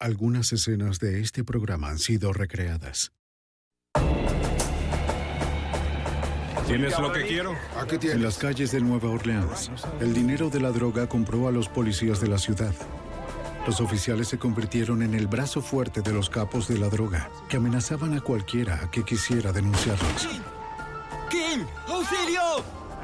Algunas escenas de este programa han sido recreadas. ¿Tienes lo que quiero? Aquí tienes. En las calles de Nueva Orleans, el dinero de la droga compró a los policías de la ciudad. Los oficiales se convirtieron en el brazo fuerte de los capos de la droga, que amenazaban a cualquiera que quisiera denunciarlos. ¡King! ¡Auxilio!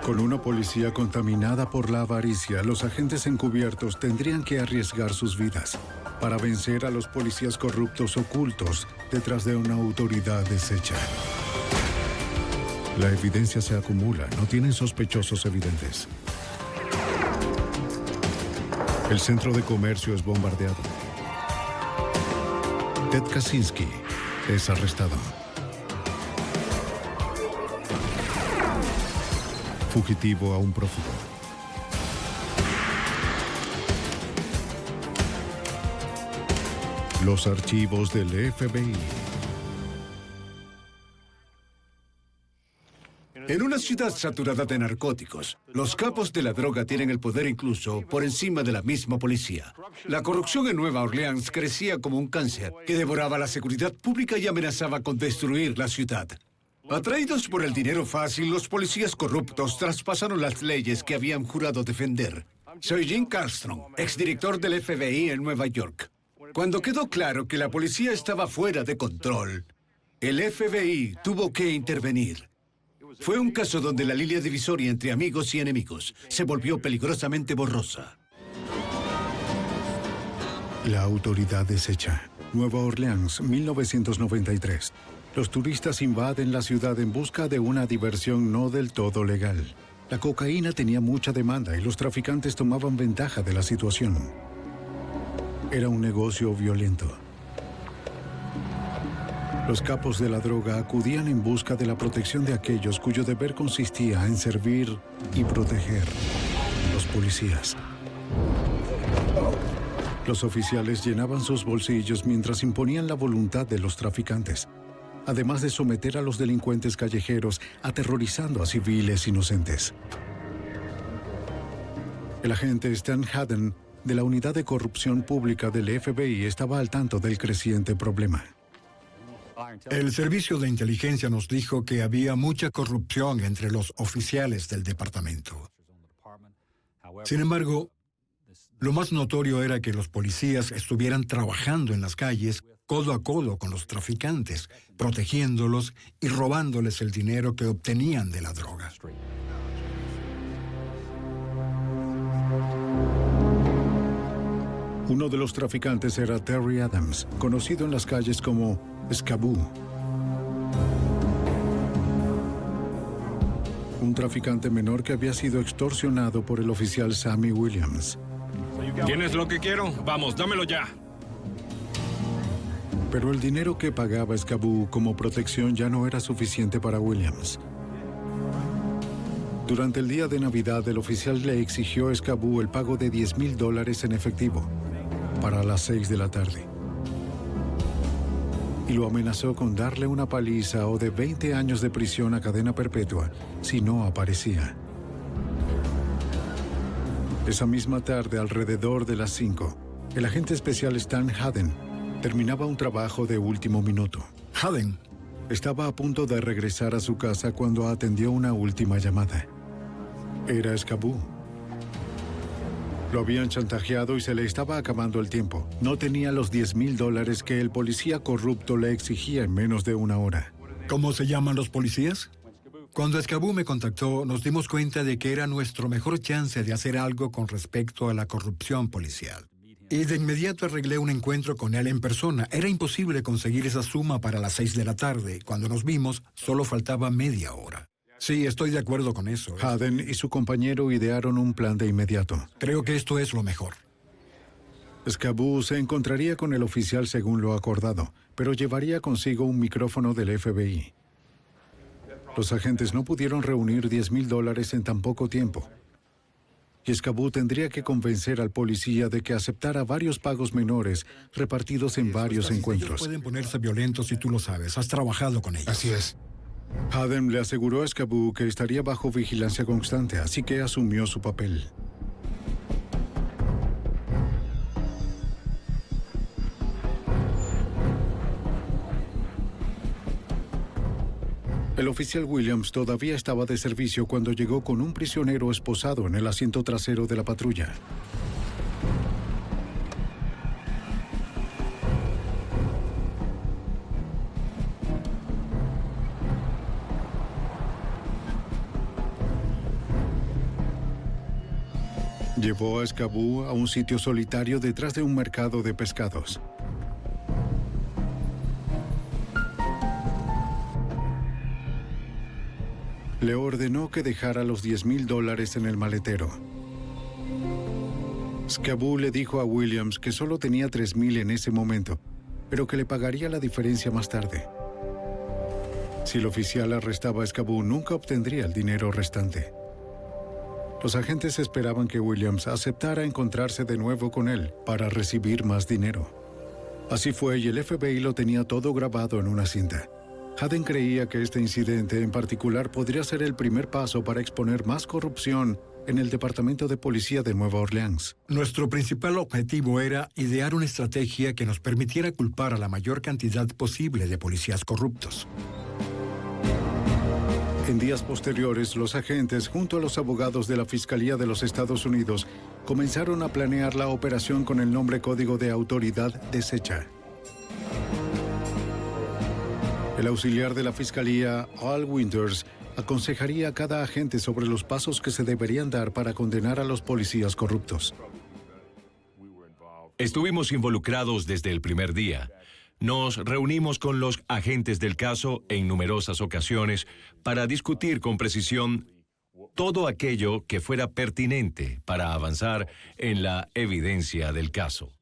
Con una policía contaminada por la avaricia, los agentes encubiertos tendrían que arriesgar sus vidas para vencer a los policías corruptos ocultos detrás de una autoridad deshecha. La evidencia se acumula, no tienen sospechosos evidentes. El centro de comercio es bombardeado. Ted Kaczynski es arrestado. Fugitivo a un prófugo. Los archivos del FBI. En una ciudad saturada de narcóticos, los capos de la droga tienen el poder incluso por encima de la misma policía. La corrupción en Nueva Orleans crecía como un cáncer que devoraba la seguridad pública y amenazaba con destruir la ciudad. Atraídos por el dinero fácil, los policías corruptos traspasaron las leyes que habían jurado defender. Soy Jim Carlstrom, exdirector del FBI en Nueva York. Cuando quedó claro que la policía estaba fuera de control, el FBI tuvo que intervenir. Fue un caso donde la línea divisoria entre amigos y enemigos se volvió peligrosamente borrosa. La autoridad deshecha. Nueva Orleans, 1993. Los turistas invaden la ciudad en busca de una diversión no del todo legal. La cocaína tenía mucha demanda y los traficantes tomaban ventaja de la situación. Era un negocio violento. Los capos de la droga acudían en busca de la protección de aquellos cuyo deber consistía en servir y proteger a los policías. Los oficiales llenaban sus bolsillos mientras imponían la voluntad de los traficantes, además de someter a los delincuentes callejeros, aterrorizando a civiles inocentes. El agente Stan Haddon, de la Unidad de Corrupción Pública del FBI, estaba al tanto del creciente problema. El servicio de inteligencia nos dijo que había mucha corrupción entre los oficiales del departamento. Sin embargo, lo más notorio era que los policías estuvieran trabajando en las calles codo a codo con los traficantes, protegiéndolos y robándoles el dinero que obtenían de la droga. Uno de los traficantes era Terry Adams, conocido en las calles como Scaboo. Un traficante menor que había sido extorsionado por el oficial Sammy Williams. ¿Tienes lo que quiero? Vamos, dámelo ya. Pero el dinero que pagaba Scaboo como protección ya no era suficiente para Williams. Durante el día de Navidad, el oficial le exigió a Scaboo el pago de $10,000 en efectivo para las 6 de la tarde. Y lo amenazó con darle una paliza o de 20 años de prisión a cadena perpetua si no aparecía. Esa misma tarde, alrededor de las 5, el agente especial Stan Haddon terminaba un trabajo de último minuto. Haddon Estaba a punto de regresar a su casa cuando atendió una última llamada. Era Scaboo. Lo habían chantajeado y se le estaba acabando el tiempo. No tenía los $10,000 que el policía corrupto le exigía en menos de una hora. ¿Cómo se llaman los policías? Cuando Scaboo me contactó, nos dimos cuenta de que era nuestro mejor chance de hacer algo con respecto a la corrupción policial. Y de inmediato arreglé un encuentro con él en persona. Era imposible conseguir esa suma para las 6 de la tarde. Cuando nos vimos, solo faltaba media hora. Sí, estoy de acuerdo con eso. Haddon y su compañero idearon un plan de inmediato. Creo que esto es lo mejor. Scaboo se encontraría con el oficial según lo acordado, pero llevaría consigo un micrófono del FBI. Los agentes no pudieron reunir $10,000 en tan poco tiempo. Y Scaboo tendría que convencer al policía de que aceptara varios pagos menores repartidos en varios encuentros. Ellos pueden ponerse violentos si tú lo sabes. Has trabajado con ellos. Así es. Haddon le aseguró a Scaboo que estaría bajo vigilancia constante, así que asumió su papel. El oficial Williams todavía estaba de servicio cuando llegó con un prisionero esposado en el asiento trasero de la patrulla. Llevó a Escabú a un sitio solitario detrás de un mercado de pescados. Le ordenó que dejara los $10,000 en el maletero. Escabú le dijo a Williams que solo tenía $3,000 en ese momento, pero que le pagaría la diferencia más tarde. Si el oficial arrestaba a Escabú, nunca obtendría el dinero restante. Los agentes esperaban que Williams aceptara encontrarse de nuevo con él para recibir más dinero. Así fue y el FBI lo tenía todo grabado en una cinta. Haden creía que este incidente en particular podría ser el primer paso para exponer más corrupción en el Departamento de Policía de Nueva Orleans. Nuestro principal objetivo era idear una estrategia que nos permitiera culpar a la mayor cantidad posible de policías corruptos. En días posteriores, los agentes, junto a los abogados de la Fiscalía de los Estados Unidos, comenzaron a planear la operación con el nombre código de Autoridad Deshecha. El auxiliar de la Fiscalía, Al Winters, aconsejaría a cada agente sobre los pasos que se deberían dar para condenar a los policías corruptos. Estuvimos involucrados desde el primer día. Nos reunimos con los agentes del caso en numerosas ocasiones para discutir con precisión todo aquello que fuera pertinente para avanzar en la evidencia del caso.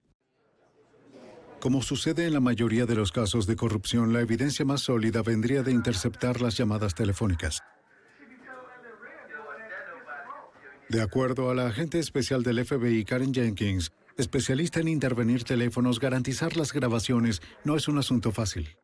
Como sucede en la mayoría de los casos de corrupción, la evidencia más sólida vendría de interceptar las llamadas telefónicas. De acuerdo a la agente especial del FBI, Karen Jenkins, especialista en intervenir teléfonos, garantizar las grabaciones no es un asunto fácil.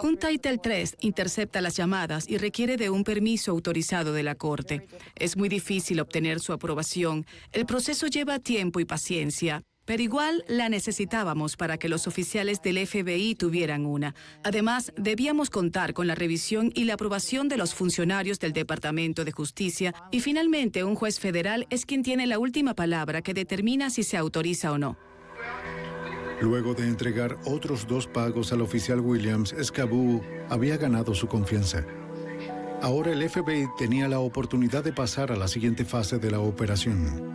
Un Title III intercepta las llamadas y requiere de un permiso autorizado de la Corte. Es muy difícil obtener su aprobación. El proceso lleva tiempo y paciencia, pero igual la necesitábamos para que los oficiales del FBI tuvieran una. Además, debíamos contar con la revisión y la aprobación de los funcionarios del Departamento de Justicia y finalmente un juez federal es quien tiene la última palabra que determina si se autoriza o no. Luego de entregar otros 2 pagos al oficial Williams, Escabú había ganado su confianza. Ahora el FBI tenía la oportunidad de pasar a la siguiente fase de la operación.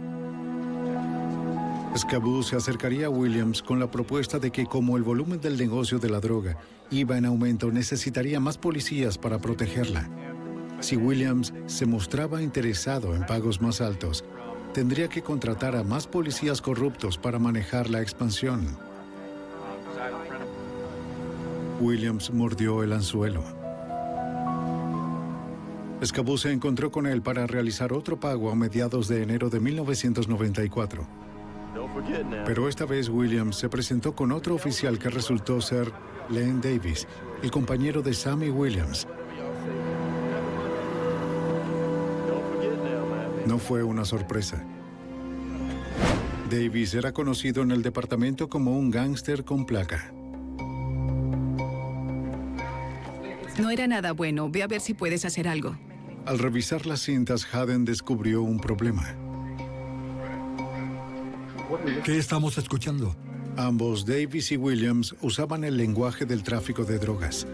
Escabú se acercaría a Williams con la propuesta de que, como el volumen del negocio de la droga iba en aumento, necesitaría más policías para protegerla. Si Williams se mostraba interesado en pagos más altos, tendría que contratar a más policías corruptos para manejar la expansión. Williams mordió el anzuelo. Escabú se encontró con él para realizar otro pago a mediados de enero de 1994. Pero esta vez Williams se presentó con otro oficial que resultó ser Len Davis, el compañero de Sammy Williams. No fue una sorpresa. Davis era conocido en el departamento como un gángster con placa. No era nada bueno. Ve a ver si puedes hacer algo. Al revisar las cintas, Haden descubrió un problema. ¿Qué estamos escuchando? Ambos, Davis y Williams, usaban el lenguaje del tráfico de drogas.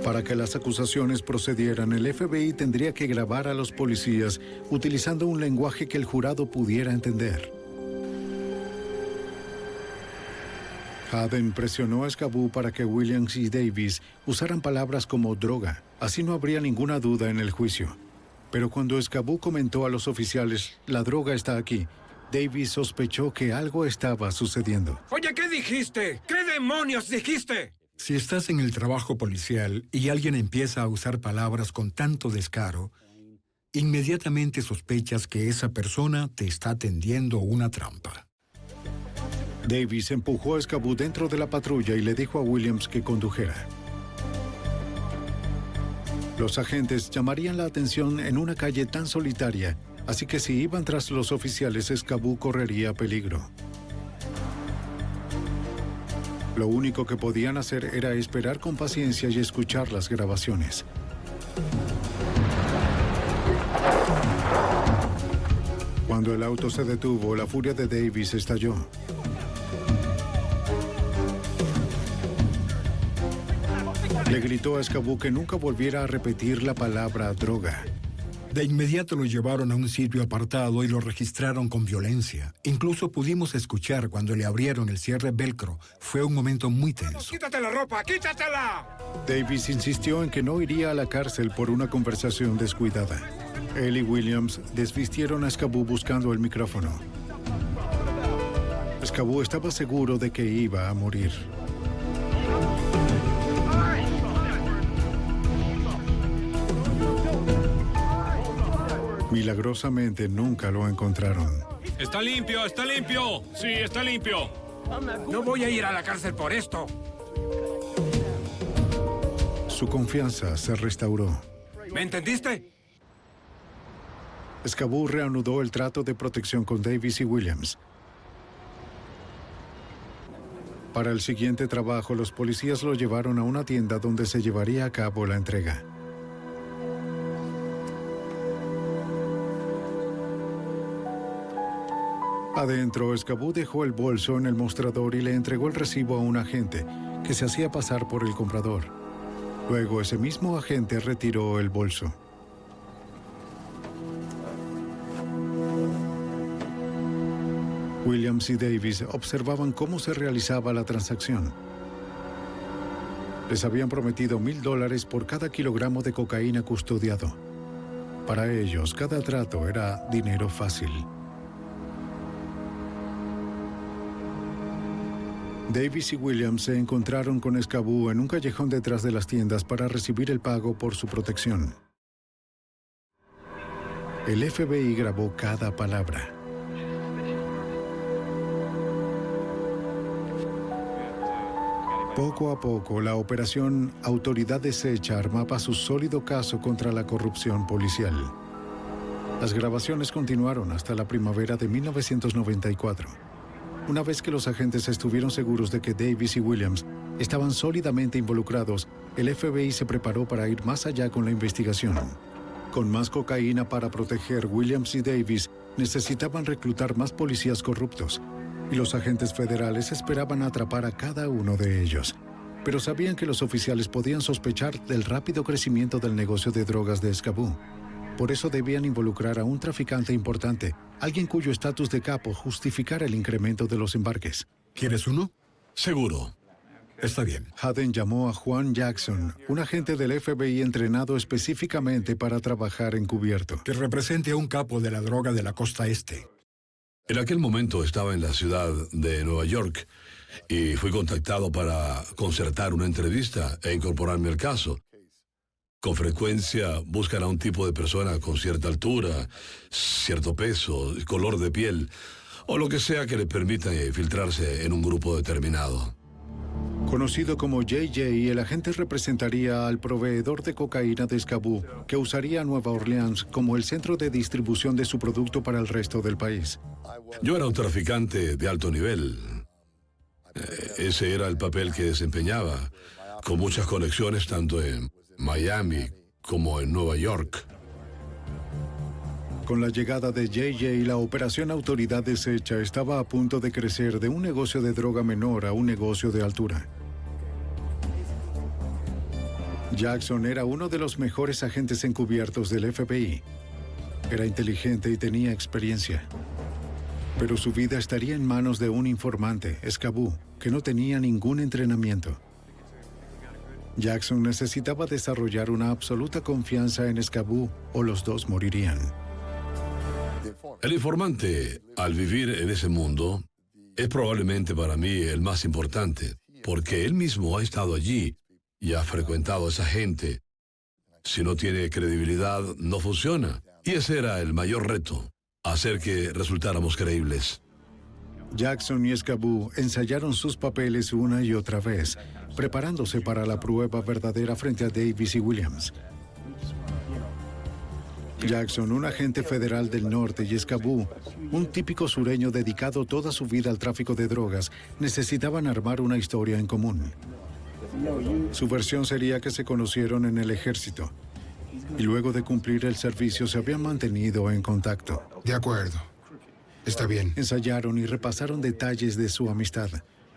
Para que las acusaciones procedieran, el FBI tendría que grabar a los policías utilizando un lenguaje que el jurado pudiera entender. Haden presionó a Escabú para que Williams y Davis usaran palabras como droga. Así no habría ninguna duda en el juicio. Pero cuando Escabú comentó a los oficiales, la droga está aquí, Davis sospechó que algo estaba sucediendo. Oye, ¿qué dijiste? ¿Qué demonios dijiste? Si estás en el trabajo policial y alguien empieza a usar palabras con tanto descaro, inmediatamente sospechas que esa persona te está tendiendo una trampa. Davis empujó a Escabú dentro de la patrulla y le dijo a Williams que condujera. Los agentes llamarían la atención en una calle tan solitaria, así que si iban tras los oficiales, Escabú correría peligro. Lo único que podían hacer era esperar con paciencia y escuchar las grabaciones. Cuando el auto se detuvo, la furia de Davis estalló. Le gritó a Scaboo que nunca volviera a repetir la palabra droga. De inmediato lo llevaron a un sitio apartado y lo registraron con violencia. Incluso pudimos escuchar cuando le abrieron el cierre velcro. Fue un momento muy tenso. ¡Quítate la ropa! ¡Quítatela! Davis insistió en que no iría a la cárcel por una conversación descuidada. Él y Williams desvistieron a Scaboo buscando el micrófono. Scaboo estaba seguro de que iba a morir. Milagrosamente nunca lo encontraron. ¡Está limpio! ¡Está limpio! ¡Sí, está limpio! No voy a ir a la cárcel por esto. Su confianza se restauró. ¿Me entendiste? Scaboo reanudó el trato de protección con Davis y Williams. Para el siguiente trabajo, los policías lo llevaron a una tienda donde se llevaría a cabo la entrega. Adentro, Scaboo dejó el bolso en el mostrador y le entregó el recibo a un agente que se hacía pasar por el comprador. Luego, ese mismo agente retiró el bolso. Williams y Davis observaban cómo se realizaba la transacción. Les habían prometido $1,000 por cada kilogramo de cocaína custodiado. Para ellos, cada trato era dinero fácil. Davis y Williams se encontraron con Scaboo en un callejón detrás de las tiendas para recibir el pago por su protección. El FBI grabó cada palabra. Poco a poco, la operación Autoridad Deshecha armaba su sólido caso contra la corrupción policial. Las grabaciones continuaron hasta la primavera de 1994. Una vez que los agentes estuvieron seguros de que Davis y Williams estaban sólidamente involucrados, el FBI se preparó para ir más allá con la investigación. Con más cocaína para proteger, Williams y Davis necesitaban reclutar más policías corruptos, y los agentes federales esperaban atrapar a cada uno de ellos. Pero sabían que los oficiales podían sospechar del rápido crecimiento del negocio de drogas de Scaboo. Por eso debían involucrar a un traficante importante, alguien cuyo estatus de capo justificara el incremento de los embarques. ¿Quieres uno? Seguro. Está bien. Haden llamó a Juan Jackson, un agente del FBI entrenado específicamente para trabajar encubierto. Que represente a un capo de la droga de la costa este. En aquel momento estaba en la ciudad de Nueva York y fui contactado para concertar una entrevista e incorporarme al caso. Con frecuencia buscan a un tipo de persona con cierta altura, cierto peso, color de piel, o lo que sea que le permita filtrarse en un grupo determinado. Conocido como JJ, el agente representaría al proveedor de cocaína de Scaboo, que usaría Nueva Orleans como el centro de distribución de su producto para el resto del país. Yo era un traficante de alto nivel. Ese era el papel que desempeñaba, con muchas conexiones tanto en Miami como en Nueva York. Con la llegada de JJ, la operación Autoridad Deshecha estaba a punto de crecer de un negocio de droga menor a un negocio de altura. Jackson era uno de los mejores agentes encubiertos del FBI. Era inteligente y tenía experiencia. Pero su vida estaría en manos de un informante, Scaboo, que no tenía ningún entrenamiento. Jackson necesitaba desarrollar una absoluta confianza en Scaboo o los dos morirían. El informante, al vivir en ese mundo, es probablemente para mí el más importante, porque él mismo ha estado allí y ha frecuentado a esa gente. Si no tiene credibilidad, no funciona. Y ese era el mayor reto, hacer que resultáramos creíbles. Jackson y Scaboo ensayaron sus papeles una y otra vez, preparándose para la prueba verdadera frente a Davis y Williams. Jackson, un agente federal del norte, y Scaboo, un típico sureño dedicado toda su vida al tráfico de drogas, necesitaban armar una historia en común. Su versión sería que se conocieron en el ejército y luego de cumplir el servicio se habían mantenido en contacto. De acuerdo. Está bien. Ensayaron y repasaron detalles de su amistad,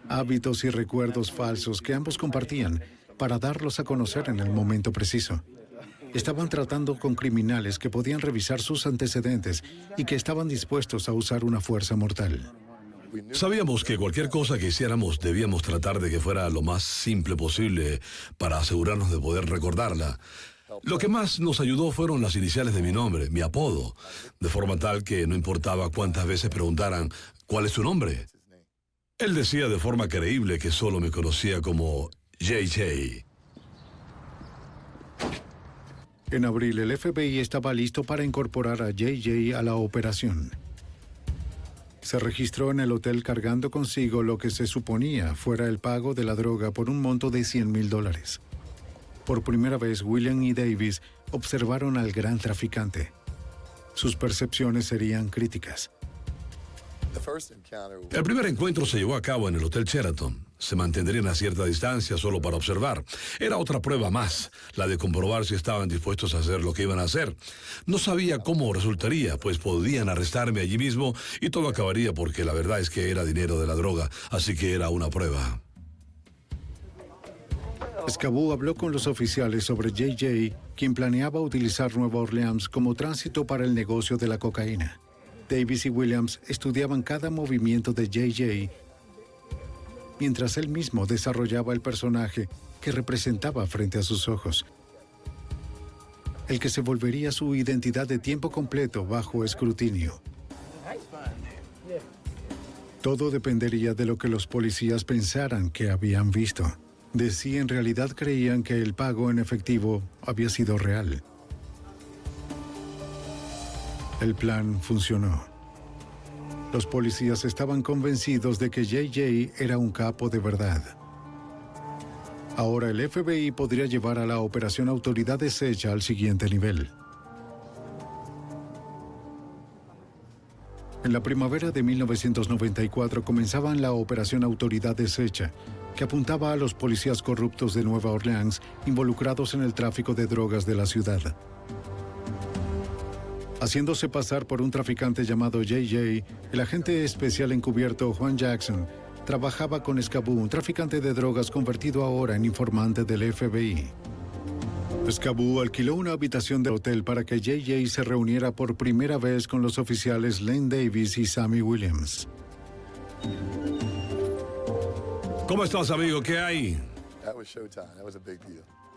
hábitos y recuerdos falsos que ambos compartían para darlos a conocer en el momento preciso. Estaban tratando con criminales que podían revisar sus antecedentes y que estaban dispuestos a usar una fuerza mortal. Sabíamos que cualquier cosa que hiciéramos debíamos tratar de que fuera lo más simple posible para asegurarnos de poder recordarla. Lo que más nos ayudó fueron las iniciales de mi nombre, mi apodo, de forma tal que no importaba cuántas veces preguntaran ¿cuál es su nombre? Él decía de forma creíble que solo me conocía como JJ. En abril, el FBI estaba listo para incorporar a JJ a la operación. Se registró en el hotel cargando consigo lo que se suponía fuera el pago de la droga por un monto de $100,000. Por primera vez, William y Davis observaron al gran traficante. Sus percepciones serían críticas. El primer encuentro se llevó a cabo en el Hotel Sheraton. Se mantendrían a cierta distancia solo para observar. Era otra prueba más, la de comprobar si estaban dispuestos a hacer lo que iban a hacer. No sabía cómo resultaría, pues podían arrestarme allí mismo y todo acabaría porque la verdad es que era dinero de la droga, así que era una prueba. Scaboo habló con los oficiales sobre JJ, quien planeaba utilizar Nueva Orleans como tránsito para el negocio de la cocaína. Davis y Williams estudiaban cada movimiento de JJ, mientras él mismo desarrollaba el personaje que representaba frente a sus ojos, el que se volvería su identidad de tiempo completo bajo escrutinio. Todo dependería de lo que los policías pensaran que habían visto, de si en realidad creían que el pago en efectivo había sido real. El plan funcionó. Los policías estaban convencidos de que JJ era un capo de verdad. Ahora el FBI podría llevar a la operación Autoridad Deshecha al siguiente nivel. En la primavera de 1994 comenzaban la operación Autoridad Deshecha, que apuntaba a los policías corruptos de Nueva Orleans involucrados en el tráfico de drogas de la ciudad. Haciéndose pasar por un traficante llamado JJ, el agente especial encubierto Juan Jackson trabajaba con Scaboo, un traficante de drogas convertido ahora en informante del FBI. Scaboo alquiló una habitación del hotel para que JJ se reuniera por primera vez con los oficiales Len Davis y Sammy Williams. ¿Cómo estás, amigo? ¿Qué hay?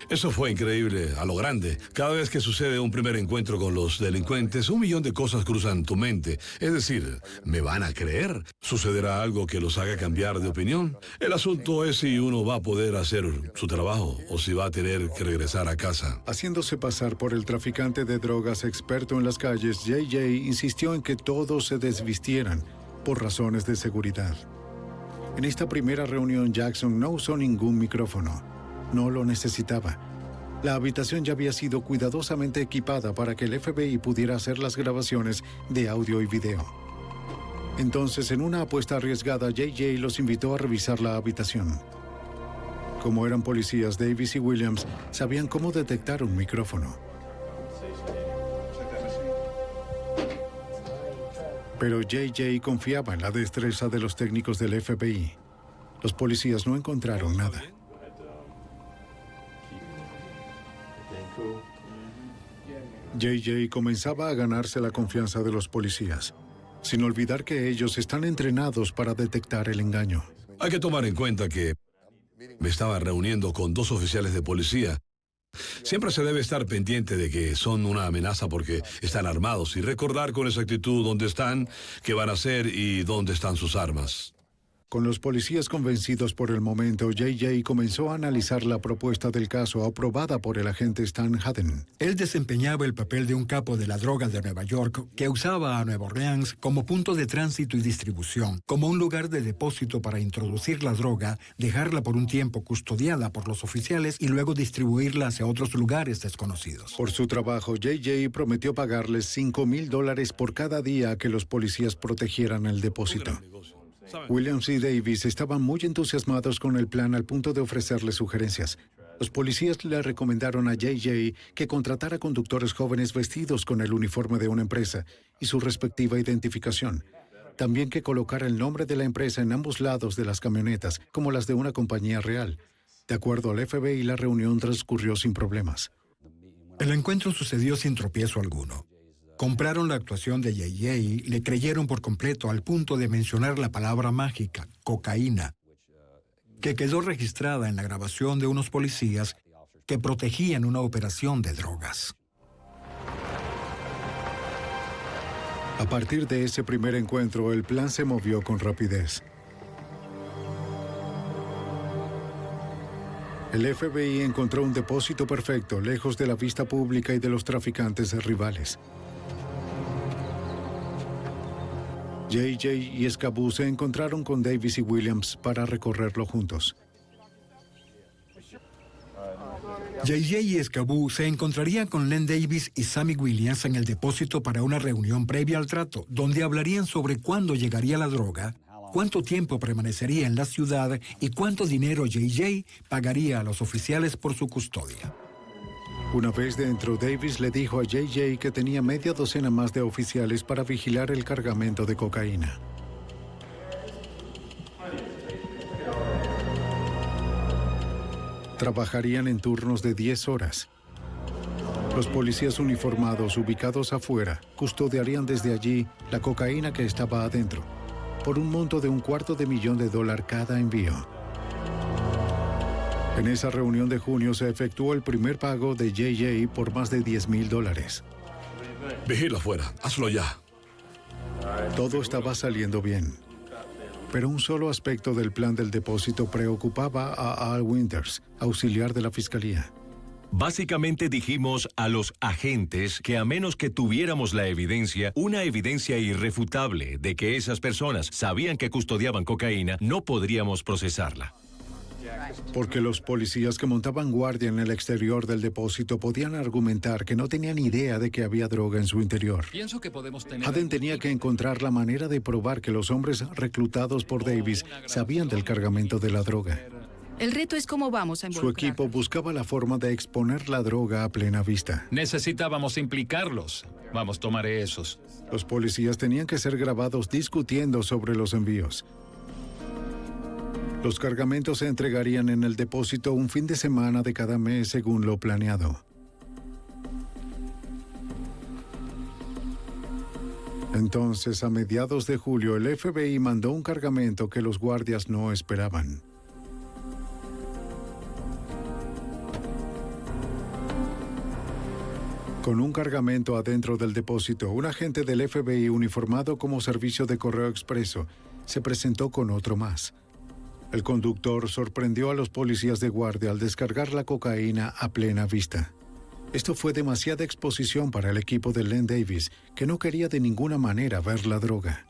Eso fue increíble, a lo grande. Cada vez que sucede un primer encuentro con los delincuentes, 1,000,000 de cosas cruzan tu mente. Es decir, ¿me van a creer? ¿Sucederá algo que los haga cambiar de opinión? El asunto es si uno va a poder hacer su trabajo o si va a tener que regresar a casa. Haciéndose pasar por el traficante de drogas experto en las calles, JJ insistió en que todos se desvistieran por razones de seguridad. En esta primera reunión, Jackson no usó ningún micrófono. No lo necesitaba. La habitación ya había sido cuidadosamente equipada para que el FBI pudiera hacer las grabaciones de audio y video. Entonces, en una apuesta arriesgada, JJ los invitó a revisar la habitación. Como eran policías, Davis y Williams sabían cómo detectar un micrófono. Pero JJ confiaba en la destreza de los técnicos del FBI. Los policías no encontraron nada. JJ comenzaba a ganarse la confianza de los policías, sin olvidar que ellos están entrenados para detectar el engaño. Hay que tomar en cuenta que me estaba reuniendo con 2 oficiales de policía. Siempre se debe estar pendiente de que son una amenaza porque están armados y recordar con exactitud dónde están, qué van a hacer y dónde están sus armas. Con los policías convencidos por el momento, JJ comenzó a analizar la propuesta del caso aprobada por el agente Stan Haden. Él desempeñaba el papel de un capo de la droga de Nueva York que usaba a Nueva Orleans como punto de tránsito y distribución, como un lugar de depósito para introducir la droga, dejarla por un tiempo custodiada por los oficiales y luego distribuirla hacia otros lugares desconocidos. Por su trabajo, JJ prometió pagarles $5,000 por cada día que los policías protegieran el depósito. Williams y Davis estaban muy entusiasmados con el plan al punto de ofrecerle sugerencias. Los policías le recomendaron a JJ que contratara conductores jóvenes vestidos con el uniforme de una empresa y su respectiva identificación. También que colocara el nombre de la empresa en ambos lados de las camionetas, como las de una compañía real. De acuerdo al FBI, la reunión transcurrió sin problemas. El encuentro sucedió sin tropiezo alguno. Compraron la actuación de JJ, le creyeron por completo al punto de mencionar la palabra mágica, cocaína, que quedó registrada en la grabación de unos policías que protegían una operación de drogas. A partir de ese primer encuentro, el plan se movió con rapidez. El FBI encontró un depósito perfecto, lejos de la vista pública y de los traficantes rivales. JJ y Escabú se encontraron con Davis y Williams para recorrerlo juntos. JJ y Escabú se encontrarían con Len Davis y Sammy Williams en el depósito para una reunión previa al trato, donde hablarían sobre cuándo llegaría la droga, cuánto tiempo permanecería en la ciudad y cuánto dinero JJ pagaría a los oficiales por su custodia. Una vez dentro, Davis le dijo a JJ que tenía media docena más de oficiales para vigilar el cargamento de cocaína. Trabajarían en turnos de 10 horas. Los policías uniformados ubicados afuera custodiarían desde allí la cocaína que estaba adentro, por un monto de $250,000 cada envío. En esa reunión de junio se efectuó el primer pago de JJ por más de $10,000. Vigila afuera, hazlo ya. Todo estaba saliendo bien. Pero un solo aspecto del plan del depósito preocupaba a Al Winters, auxiliar de la fiscalía. Básicamente dijimos a los agentes que a menos que tuviéramos la evidencia, una evidencia irrefutable de que esas personas sabían que custodiaban cocaína, no podríamos procesarla. Porque los policías que montaban guardia en el exterior del depósito podían argumentar que no tenían idea de que había droga en su interior. Pienso que podemos tener... Haden tenía que encontrar la manera de probar que los hombres reclutados por Davis sabían del cargamento de la droga. El reto es cómo vamos a Su involucrarlos. equipo buscaba la forma de exponer la droga a plena vista. Necesitábamos implicarlos. Vamos, tomaré esos. Los policías tenían que ser grabados discutiendo sobre los envíos. Los cargamentos se entregarían en el depósito un fin de semana de cada mes según lo planeado. Entonces, a mediados de julio, el FBI mandó un cargamento que los guardias no esperaban. Con un cargamento adentro del depósito, un agente del FBI uniformado como servicio de correo expreso se presentó con otro más. El conductor sorprendió a los policías de guardia al descargar la cocaína a plena vista. Esto fue demasiada exposición para el equipo de Len Davis, que no quería de ninguna manera ver la droga.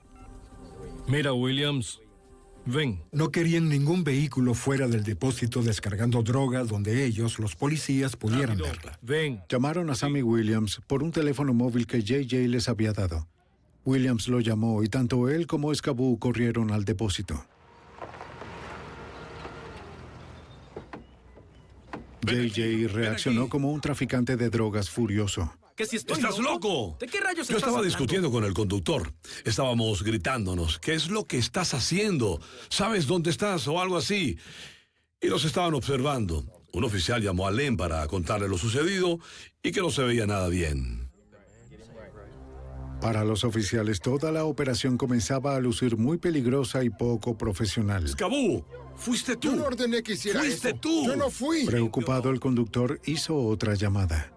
Mira, Williams, ven. No querían ningún vehículo fuera del depósito descargando droga donde ellos, los policías, pudieran verla. Ven. Llamaron a Sammy Williams por un teléfono móvil que JJ les había dado. Williams lo llamó y tanto él como Escabú corrieron al depósito. JJ reaccionó como un traficante de drogas furioso. ¡Estás loco! ¿De qué rayos Yo estás estaba hablando? discutiendo con el conductor. Estábamos gritándonos. ¿Qué es lo que estás haciendo? ¿Sabes dónde estás? O algo así. Y nos estaban observando. Un oficial llamó a Len para contarle lo sucedido y que no se veía nada bien. Para los oficiales, toda la operación comenzaba a lucir muy peligrosa y poco profesional. ¡Escabú! ¡Fuiste tú! Yo no ordené que hiciera ¡Fuiste eso. tú! Yo no fui. Preocupado, el conductor hizo otra llamada.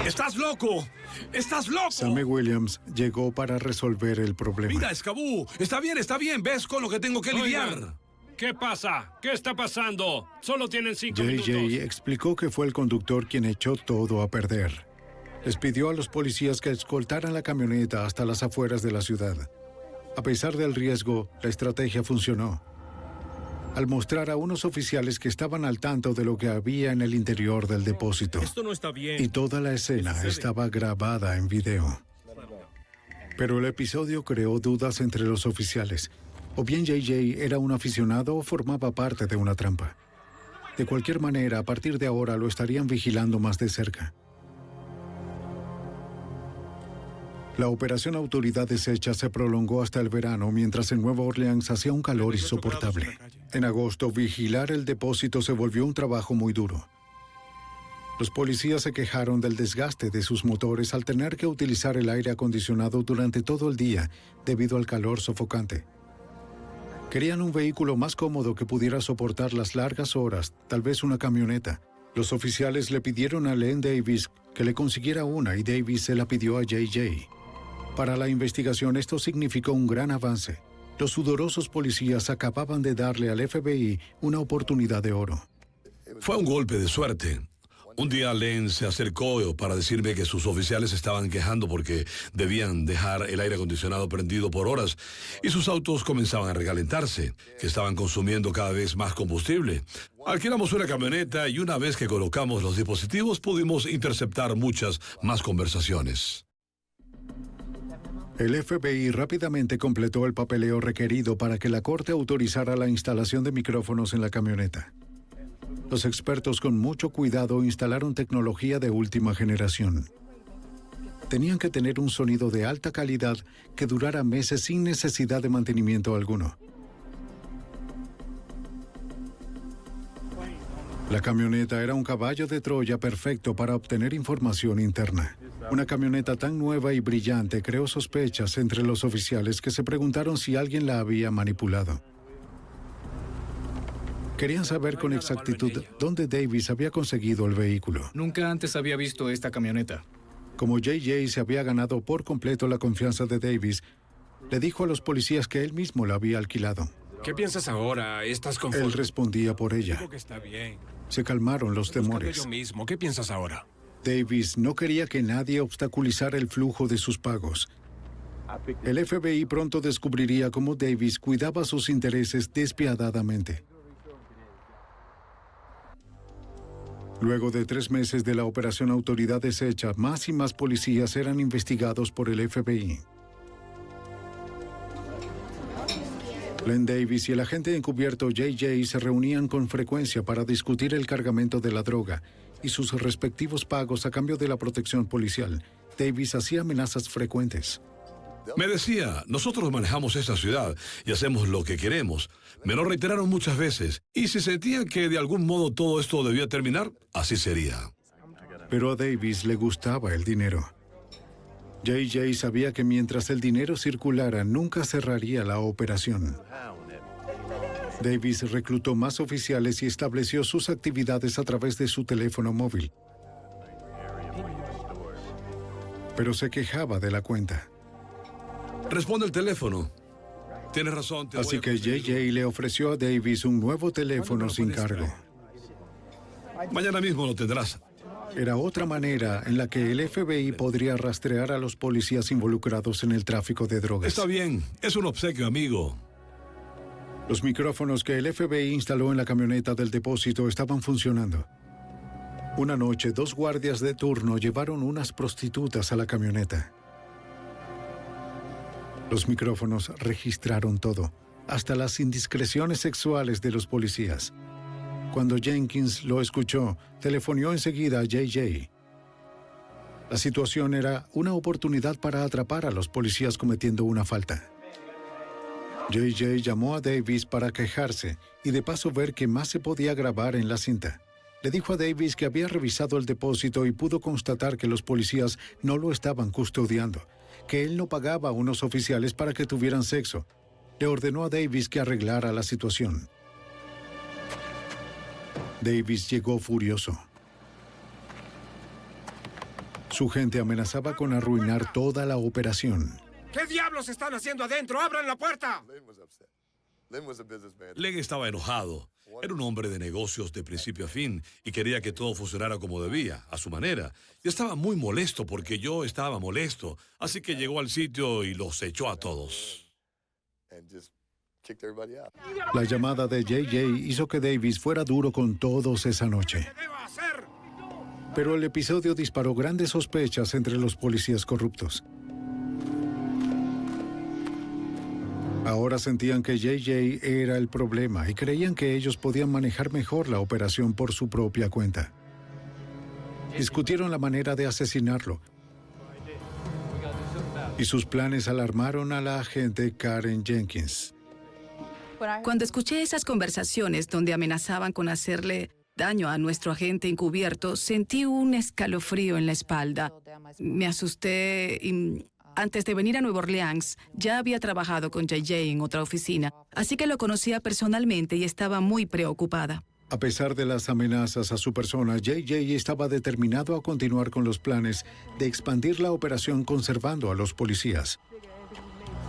¡Estás loco! ¡Estás loco! Sammy Williams llegó para resolver el problema. Mira, Escabú, está bien. ¿Ves con lo que tengo que lidiar? Oigan, ¿qué pasa? ¿Qué está pasando? Solo tienen 5 JJ minutos. explicó que fue el conductor quien echó todo a perder. Les pidió a los policías que escoltaran la camioneta hasta las afueras de la ciudad. A pesar del riesgo, la estrategia funcionó. Al mostrar a unos oficiales que estaban al tanto de lo que había en el interior del depósito. Esto no está bien. Y toda la escena estaba grabada en video. Pero el episodio creó dudas entre los oficiales. O bien JJ era un aficionado o formaba parte de una trampa. De cualquier manera, a partir de ahora lo estarían vigilando más de cerca. La operación Autoridad Deshecha se prolongó hasta el verano, mientras en Nueva Orleans hacía un calor insoportable. En agosto, vigilar el depósito se volvió un trabajo muy duro. Los policías se quejaron del desgaste de sus motores al tener que utilizar el aire acondicionado durante todo el día debido al calor sofocante. Querían un vehículo más cómodo que pudiera soportar las largas horas, tal vez una camioneta. Los oficiales le pidieron a Len Davis que le consiguiera una y Davis se la pidió a JJ. Para la investigación esto significó un gran avance. Los sudorosos policías acababan de darle al FBI una oportunidad de oro. Fue un golpe de suerte. Un día Len se acercó para decirme que sus oficiales estaban quejando porque debían dejar el aire acondicionado prendido por horas y sus autos comenzaban a recalentarse, que estaban consumiendo cada vez más combustible. Alquilamos una camioneta y una vez que colocamos los dispositivos pudimos interceptar muchas más conversaciones. El FBI rápidamente completó el papeleo requerido para que la corte autorizara la instalación de micrófonos en la camioneta. Los expertos con mucho cuidado instalaron tecnología de última generación. Tenían que tener un sonido de alta calidad que durara meses sin necesidad de mantenimiento alguno. La camioneta era un caballo de Troya perfecto para obtener información interna. Una camioneta tan nueva y brillante creó sospechas entre los oficiales que se preguntaron si alguien la había manipulado. Querían saber con exactitud dónde Davis había conseguido el vehículo. Nunca antes había visto esta camioneta. Como JJ se había ganado por completo la confianza de Davis, le dijo a los policías que él mismo la había alquilado. ¿Qué piensas ahora? ¿Estás conforme? Él respondía por ella. Digo que está bien. Se calmaron los temores. Yo mismo. ¿Qué piensas ahora? Davis no quería que nadie obstaculizara el flujo de sus pagos. El FBI pronto descubriría cómo Davis cuidaba sus intereses despiadadamente. Luego de 3 meses de la operación Autoridad Deshecha, más y más policías eran investigados por el FBI. Len Davis y el agente encubierto JJ se reunían con frecuencia para discutir el cargamento de la droga y sus respectivos pagos a cambio de la protección policial. Davis hacía amenazas frecuentes. Me decía, nosotros manejamos esta ciudad y hacemos lo que queremos. Me lo reiteraron muchas veces. Y si sentían que de algún modo todo esto debía terminar, así sería. Pero a Davis le gustaba el dinero. JJ sabía que mientras el dinero circulara, nunca cerraría la operación. Davis reclutó más oficiales y estableció sus actividades a través de su teléfono móvil. Pero se quejaba de la cuenta. Responde el teléfono. Tienes razón. Así que JJ le ofreció a Davis un nuevo teléfono sin cargo. Mañana mismo lo tendrás. Era otra manera en la que el FBI podría rastrear a los policías involucrados en el tráfico de drogas. Está bien, es un obsequio, amigo. Los micrófonos que el FBI instaló en la camioneta del depósito estaban funcionando. Una noche, 2 guardias de turno llevaron unas prostitutas a la camioneta. Los micrófonos registraron todo, hasta las indiscreciones sexuales de los policías. Cuando Jenkins lo escuchó, telefonió enseguida a JJ. La situación era una oportunidad para atrapar a los policías cometiendo una falta. JJ llamó a Davis para quejarse y de paso ver qué más se podía grabar en la cinta. Le dijo a Davis que había revisado el depósito y pudo constatar que los policías no lo estaban custodiando, que él no pagaba a unos oficiales para que tuvieran sexo. Le ordenó a Davis que arreglara la situación. Davis llegó furioso. Su gente amenazaba con arruinar toda la operación. ¿Qué diablos están haciendo adentro? ¡Abran la puerta! Len estaba enojado. Era un hombre de negocios de principio a fin y quería que todo funcionara como debía, a su manera. Y estaba muy molesto porque yo estaba molesto. Así que llegó al sitio y los echó a todos. La llamada de JJ hizo que Davis fuera duro con todos esa noche. ¿Qué debo hacer? Pero el episodio disparó grandes sospechas entre los policías corruptos. Ahora sentían que JJ era el problema y creían que ellos podían manejar mejor la operación por su propia cuenta. Discutieron la manera de asesinarlo. Y sus planes alarmaron a la agente Karen Jenkins. Cuando escuché esas conversaciones donde amenazaban con hacerle daño a nuestro agente encubierto, sentí un escalofrío en la espalda. Me asusté y antes de venir a Nueva Orleans ya había trabajado con JJ en otra oficina, así que lo conocía personalmente y estaba muy preocupada. A pesar de las amenazas a su persona, JJ estaba determinado a continuar con los planes de expandir la operación conservando a los policías.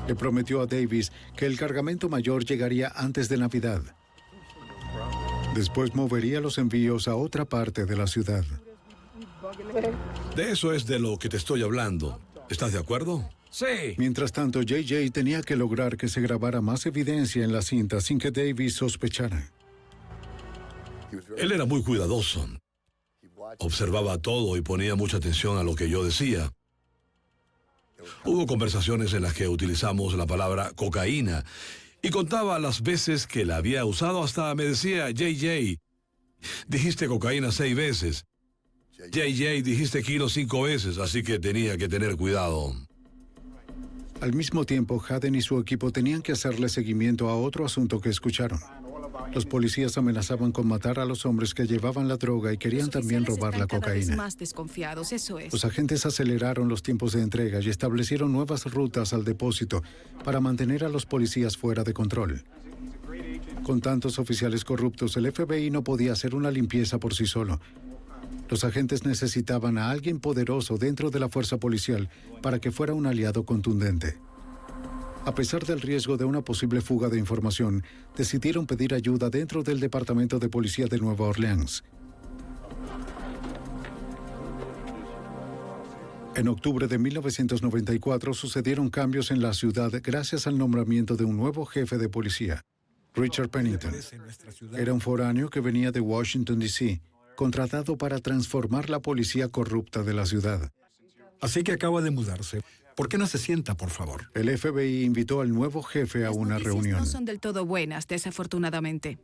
Le prometió a Davis que el cargamento mayor llegaría antes de Navidad. Después movería los envíos a otra parte de la ciudad. De eso es de lo que te estoy hablando. ¿Estás de acuerdo? Sí. Mientras tanto, JJ tenía que lograr que se grabara más evidencia en la cinta sin que Davis sospechara. Él era muy cuidadoso. Observaba todo y ponía mucha atención a lo que yo decía. Hubo conversaciones en las que utilizamos la palabra cocaína y contaba las veces que la había usado. Hasta me decía, JJ, dijiste cocaína 6 veces. JJ, dijiste kilo 5 veces, así que tenía que tener cuidado. Al mismo tiempo, Haden y su equipo tenían que hacerle seguimiento a otro asunto que escucharon. Los policías amenazaban con matar a los hombres que llevaban la droga y querían también robar la Cada vez cocaína. más desconfiados, eso es. Los agentes aceleraron los tiempos de entrega y establecieron nuevas rutas al depósito para mantener a los policías fuera de control. Con tantos oficiales corruptos, el FBI no podía hacer una limpieza por sí solo. Los agentes necesitaban a alguien poderoso dentro de la fuerza policial para que fuera un aliado contundente. A pesar del riesgo de una posible fuga de información, decidieron pedir ayuda dentro del Departamento de Policía de Nueva Orleans. En octubre de 1994 sucedieron cambios en la ciudad gracias al nombramiento de un nuevo jefe de policía, Richard Pennington. Era un foráneo que venía de Washington, D.C., contratado para transformar la policía corrupta de la ciudad. Así que acaba de mudarse. ¿Por qué no se sienta, por favor? El FBI invitó al nuevo jefe a una Las noticias reunión. no son del todo buenas, desafortunadamente.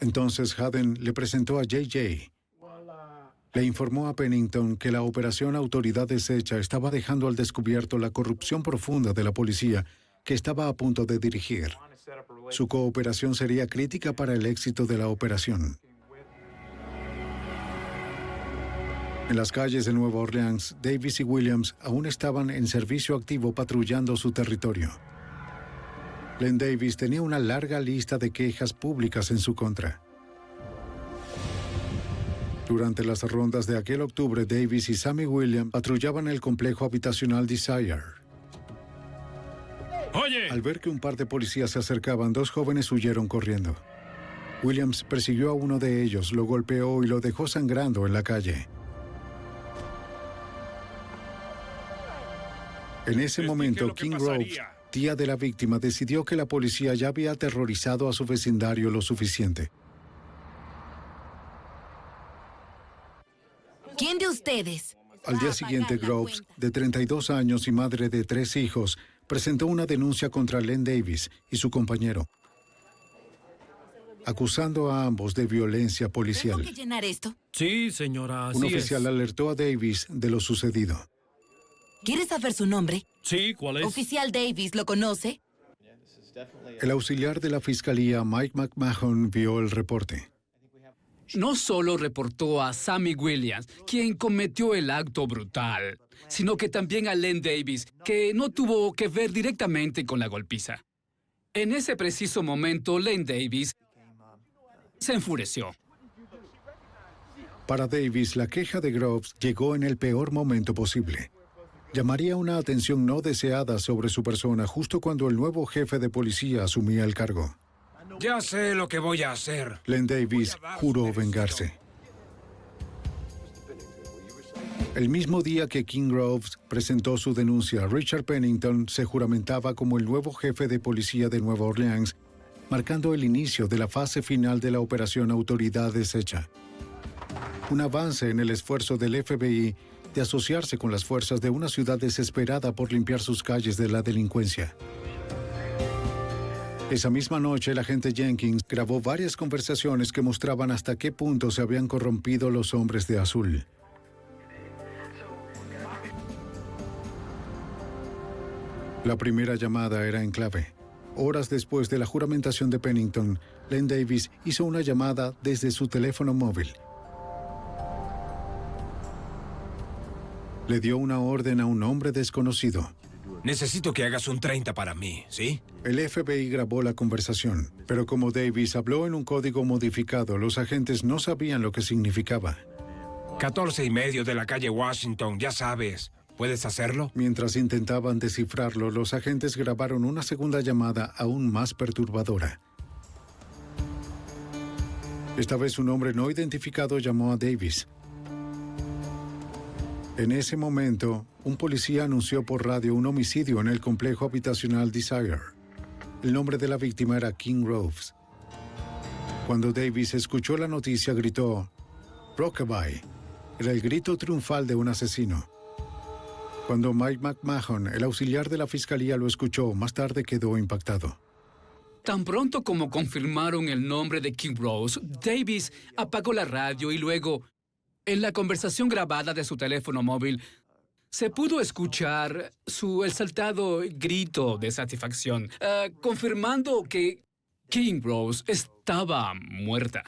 Entonces Haden le presentó a JJ. Le informó a Pennington que la operación Autoridad Deshecha estaba dejando al descubierto la corrupción profunda de la policía que estaba a punto de dirigir. Su cooperación sería crítica para el éxito de la operación. En las calles de Nueva Orleans, Davis y Williams aún estaban en servicio activo patrullando su territorio. Len Davis tenía una larga lista de quejas públicas en su contra. Durante las rondas de aquel octubre, Davis y Sammy Williams patrullaban el complejo habitacional Desire. ¡Oye! Al ver que un par de policías se acercaban, 2 jóvenes huyeron corriendo. Williams persiguió a uno de ellos, lo golpeó y lo dejó sangrando en la calle. En ese momento, King Groves, tía de la víctima, decidió que la policía ya había aterrorizado a su vecindario lo suficiente. ¿Quién de ustedes? Al día siguiente, Groves, de 32 años y madre de 3 hijos, presentó una denuncia contra Len Davis y su compañero, acusando a ambos de violencia policial. ¿Tengo que llenar esto? Sí, señora, Un oficial alertó a Davis de lo sucedido. ¿Quieres saber su nombre? Sí, ¿cuál es? Oficial Davis, ¿lo conoce? El auxiliar de la fiscalía, Mike McMahon, vio el reporte. No solo reportó a Sammy Williams, quien cometió el acto brutal, sino que también a Len Davis, que no tuvo que ver directamente con la golpiza. En ese preciso momento, Len Davis se enfureció. Para Davis, la queja de Groves llegó en el peor momento posible. Llamaría una atención no deseada sobre su persona justo cuando el nuevo jefe de policía asumía el cargo. Ya sé lo que voy a hacer. Len Davis juró vengarse. El mismo día que King Groves presentó su denuncia, Richard Pennington se juramentaba como el nuevo jefe de policía de Nueva Orleans, marcando el inicio de la fase final de la operación Autoridad Deshecha. Un avance en el esfuerzo del FBI de asociarse con las fuerzas de una ciudad desesperada por limpiar sus calles de la delincuencia. Esa misma noche, el agente Jenkins grabó varias conversaciones que mostraban hasta qué punto se habían corrompido los hombres de azul. La primera llamada era en clave. Horas después de la juramentación de Pennington, Len Davis hizo una llamada desde su teléfono móvil. Le dio una orden a un hombre desconocido. Necesito que hagas un 30 para mí, ¿sí? El FBI grabó la conversación, pero como Davis habló en un código modificado, los agentes no sabían lo que significaba. 14:30 de la calle Washington, ya sabes. ¿Puedes hacerlo? Mientras intentaban descifrarlo, los agentes grabaron una segunda llamada aún más perturbadora. Esta vez un hombre no identificado llamó a Davis. En ese momento, un policía anunció por radio un homicidio en el complejo habitacional Desire. El nombre de la víctima era King Groves. Cuando Davis escuchó la noticia, gritó, "Rockabye". Era el grito triunfal de un asesino. Cuando Mike McMahon, el auxiliar de la fiscalía, lo escuchó, más tarde quedó impactado. Tan pronto como confirmaron el nombre de King Groves, Davis apagó la radio y luego, en la conversación grabada de su teléfono móvil, se pudo escuchar su exaltado grito de satisfacción, confirmando que King Groves estaba muerta.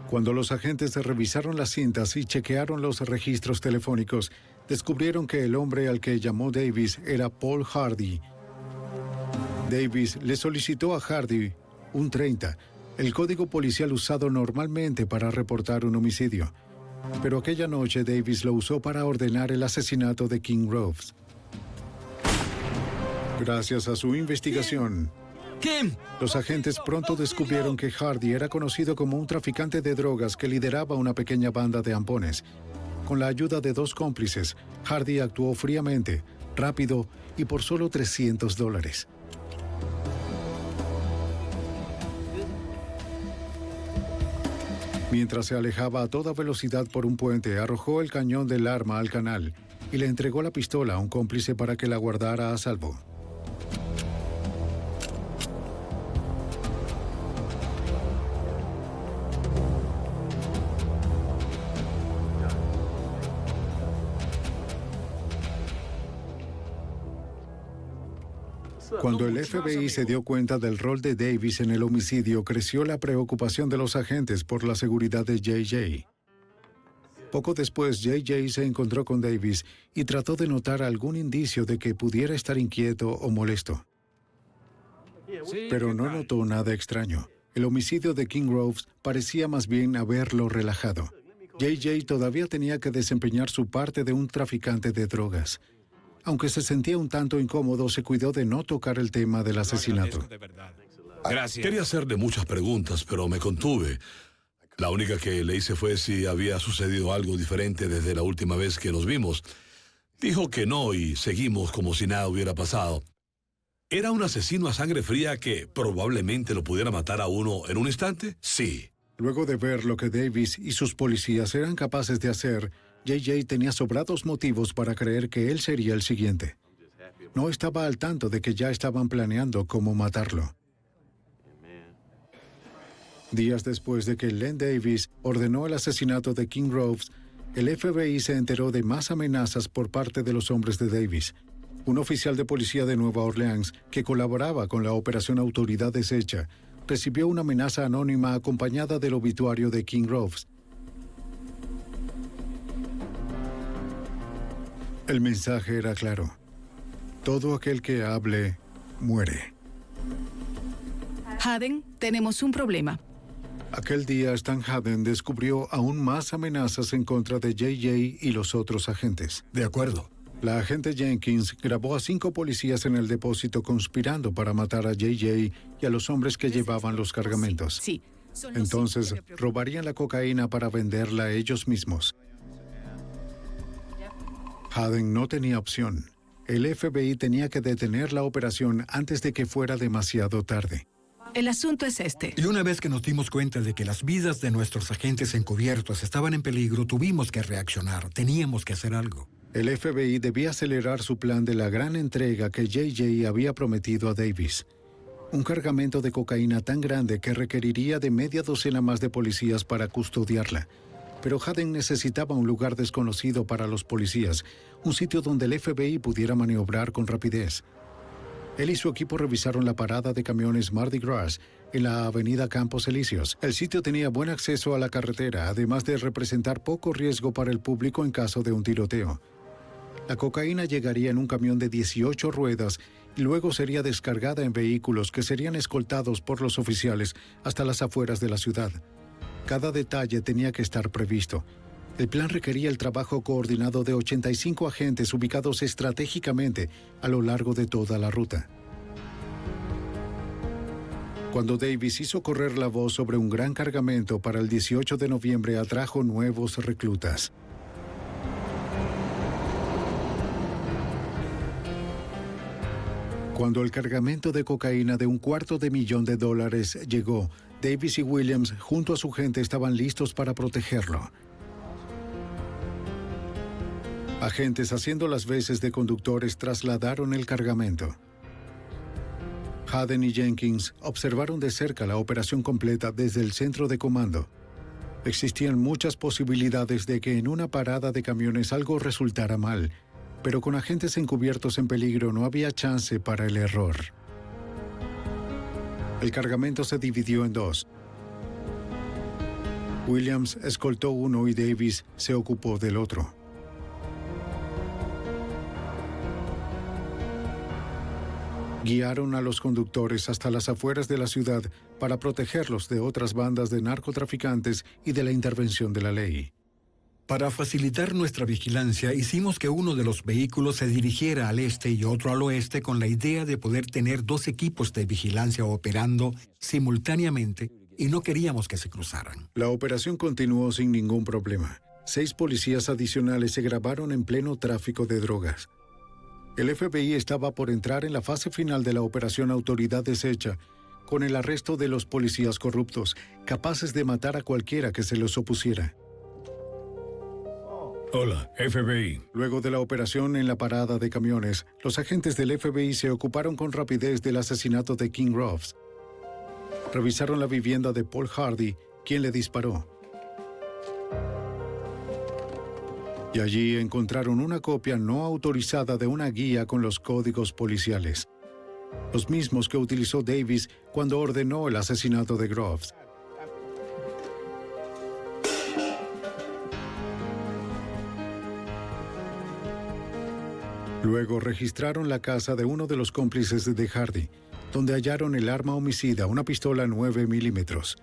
Cuando los agentes revisaron las cintas y chequearon los registros telefónicos, descubrieron que el hombre al que llamó Davis era Paul Hardy. Davis le solicitó a Hardy un 30, el código policial usado normalmente para reportar un homicidio. Pero aquella noche Davis lo usó para ordenar el asesinato de King Groves. Gracias a su investigación, los agentes pronto descubrieron que Hardy era conocido como un traficante de drogas que lideraba una pequeña banda de ampones. Con la ayuda de 2 cómplices, Hardy actuó fríamente, rápido y por solo $300. Mientras se alejaba a toda velocidad por un puente, arrojó el cañón del arma al canal y le entregó la pistola a un cómplice para que la guardara a salvo. Cuando el FBI se dio cuenta del rol de Davis en el homicidio, creció la preocupación de los agentes por la seguridad de JJ. Poco después, JJ se encontró con Davis y trató de notar algún indicio de que pudiera estar inquieto o molesto. Pero no notó nada extraño. El homicidio de King Groves parecía más bien haberlo relajado. JJ todavía tenía que desempeñar su parte de un traficante de drogas. Aunque se sentía un tanto incómodo, se cuidó de no tocar el tema del asesinato. Gracias. Quería hacerle muchas preguntas, pero me contuve. La única que le hice fue si había sucedido algo diferente desde la última vez que nos vimos. Dijo que no y seguimos como si nada hubiera pasado. ¿Era un asesino a sangre fría que probablemente lo pudiera matar a uno en un instante? Sí. Luego de ver lo que Davis y sus policías eran capaces de hacer, JJ tenía sobrados motivos para creer que él sería el siguiente. No estaba al tanto de que ya estaban planeando cómo matarlo. Días después de que Len Davis ordenó el asesinato de King Groves, el FBI se enteró de más amenazas por parte de los hombres de Davis. Un oficial de policía de Nueva Orleans, que colaboraba con la operación Autoridad Deshecha, recibió una amenaza anónima acompañada del obituario de King Groves. El mensaje era claro. Todo aquel que hable, muere. Haden, tenemos un problema. Aquel día, Stan Haden descubrió aún más amenazas en contra de JJ y los otros agentes. De acuerdo. La agente Jenkins grabó a 5 policías en el depósito conspirando para matar a JJ y a los hombres que llevaban los cargamentos. Sí. Entonces, robarían la cocaína para venderla ellos mismos. Haden no tenía opción. El FBI tenía que detener la operación antes de que fuera demasiado tarde. El asunto es este. Y una vez que nos dimos cuenta de que las vidas de nuestros agentes encubiertos estaban en peligro, tuvimos que reaccionar. Teníamos que hacer algo. El FBI debía acelerar su plan de la gran entrega que JJ había prometido a Davis. Un cargamento de cocaína tan grande que requeriría de media docena más de policías para custodiarla. Pero Haden necesitaba un lugar desconocido para los policías, un sitio donde el FBI pudiera maniobrar con rapidez. Él y su equipo revisaron la parada de camiones Mardi Gras en la avenida Campos Elíseos. El sitio tenía buen acceso a la carretera, además de representar poco riesgo para el público en caso de un tiroteo. La cocaína llegaría en un camión de 18 ruedas y luego sería descargada en vehículos que serían escoltados por los oficiales hasta las afueras de la ciudad. Cada detalle tenía que estar previsto. El plan requería el trabajo coordinado de 85 agentes ubicados estratégicamente a lo largo de toda la ruta. Cuando Davis hizo correr la voz sobre un gran cargamento para el 18 de noviembre, atrajo nuevos reclutas. Cuando el cargamento de cocaína de $250,000 llegó, Davis y Williams, junto a su gente, estaban listos para protegerlo. Agentes haciendo las veces de conductores trasladaron el cargamento. Haden y Jenkins observaron de cerca la operación completa desde el centro de comando. Existían muchas posibilidades de que en una parada de camiones algo resultara mal, pero con agentes encubiertos en peligro no había chance para el error. El cargamento se dividió en 2. Williams escoltó uno y Davis se ocupó del otro. Guiaron a los conductores hasta las afueras de la ciudad para protegerlos de otras bandas de narcotraficantes y de la intervención de la ley. Para facilitar nuestra vigilancia, hicimos que uno de los vehículos se dirigiera al este y otro al oeste con la idea de poder tener 2 equipos de vigilancia operando simultáneamente y no queríamos que se cruzaran. La operación continuó sin ningún problema. 6 policías adicionales se grabaron en pleno tráfico de drogas. El FBI estaba por entrar en la fase final de la operación Autoridad Deshecha, con el arresto de los policías corruptos, capaces de matar a cualquiera que se les opusiera. Hola, FBI. Luego de la operación en la parada de camiones, los agentes del FBI se ocuparon con rapidez del asesinato de King Groves. Revisaron la vivienda de Paul Hardy, quien le disparó. Y allí encontraron una copia no autorizada de una guía con los códigos policiales. Los mismos que utilizó Davis cuando ordenó el asesinato de Groves. Luego registraron la casa de uno de los cómplices de Hardy, donde hallaron el arma homicida, una pistola 9 milímetros.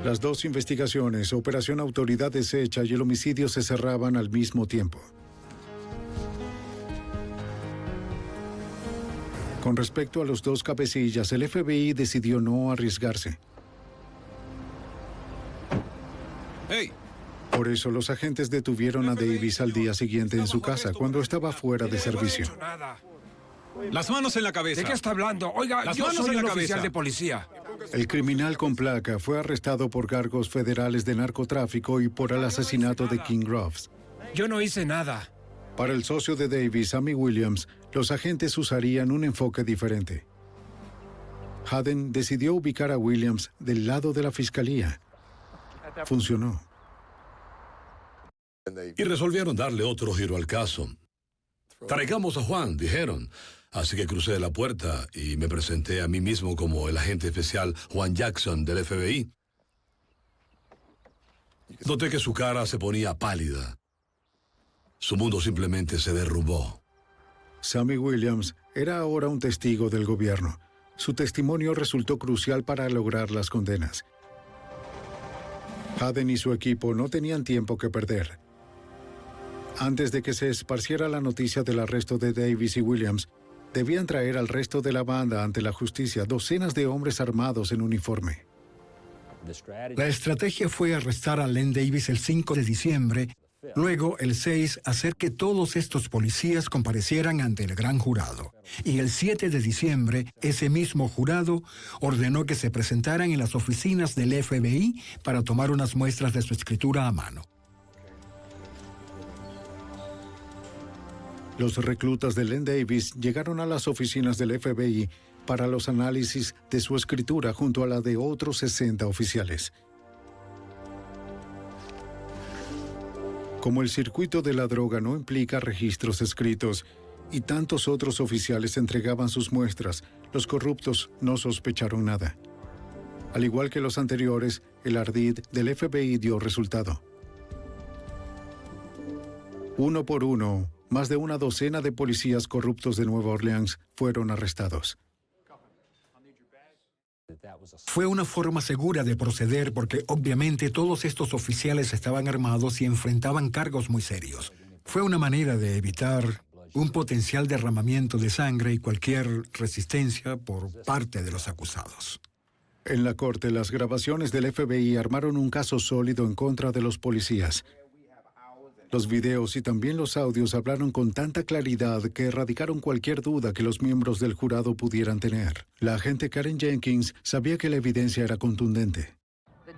Las 2 investigaciones, Operación Autoridad Deshecha y el homicidio, se cerraban al mismo tiempo. Con respecto a los 2 cabecillas, el FBI decidió no arriesgarse. ¡Hey! Por eso los agentes detuvieron a Davis al día siguiente en su casa, cuando estaba fuera de servicio. Las manos en la cabeza. ¿De qué está hablando? Oiga, Las yo manos soy en la un cabeza. oficial de policía. El criminal con placa fue arrestado por cargos federales de narcotráfico y por el asesinato de King Groves. Yo no hice nada. Para el socio de Davis, Sammy Williams, los agentes usarían un enfoque diferente. Haden decidió ubicar a Williams del lado de la fiscalía. Funcionó. Y resolvieron darle otro giro al caso. Traigamos a Juan, dijeron. Así que crucé la puerta y me presenté a mí mismo como el agente especial Juan Jackson del FBI. Noté que su cara se ponía pálida. Su mundo simplemente se derrumbó. Sammy Williams era ahora un testigo del gobierno. Su testimonio resultó crucial para lograr las condenas. Haden y su equipo no tenían tiempo que perder. Antes de que se esparciera la noticia del arresto de Davis y Williams, debían traer al resto de la banda ante la justicia, docenas de hombres armados en uniforme. La estrategia fue arrestar a Len Davis el 5 de diciembre, luego el 6 hacer que todos estos policías comparecieran ante el gran jurado. Y el 7 de diciembre, ese mismo jurado ordenó que se presentaran en las oficinas del FBI para tomar unas muestras de su escritura a mano. Los reclutas de Len Davis llegaron a las oficinas del FBI para los análisis de su escritura junto a la de otros 60 oficiales. Como el circuito de la droga no implica registros escritos y tantos otros oficiales entregaban sus muestras, los corruptos no sospecharon nada. Al igual que los anteriores, el ardid del FBI dio resultado. Uno por uno, más de una docena de policías corruptos de Nueva Orleans fueron arrestados. Fue una forma segura de proceder porque obviamente todos estos oficiales estaban armados y enfrentaban cargos muy serios. Fue una manera de evitar un potencial derramamiento de sangre y cualquier resistencia por parte de los acusados. En la corte, las grabaciones del FBI armaron un caso sólido en contra de los policías. Los videos y también los audios hablaron con tanta claridad que erradicaron cualquier duda que los miembros del jurado pudieran tener. La agente Karen Jenkins sabía que la evidencia era contundente.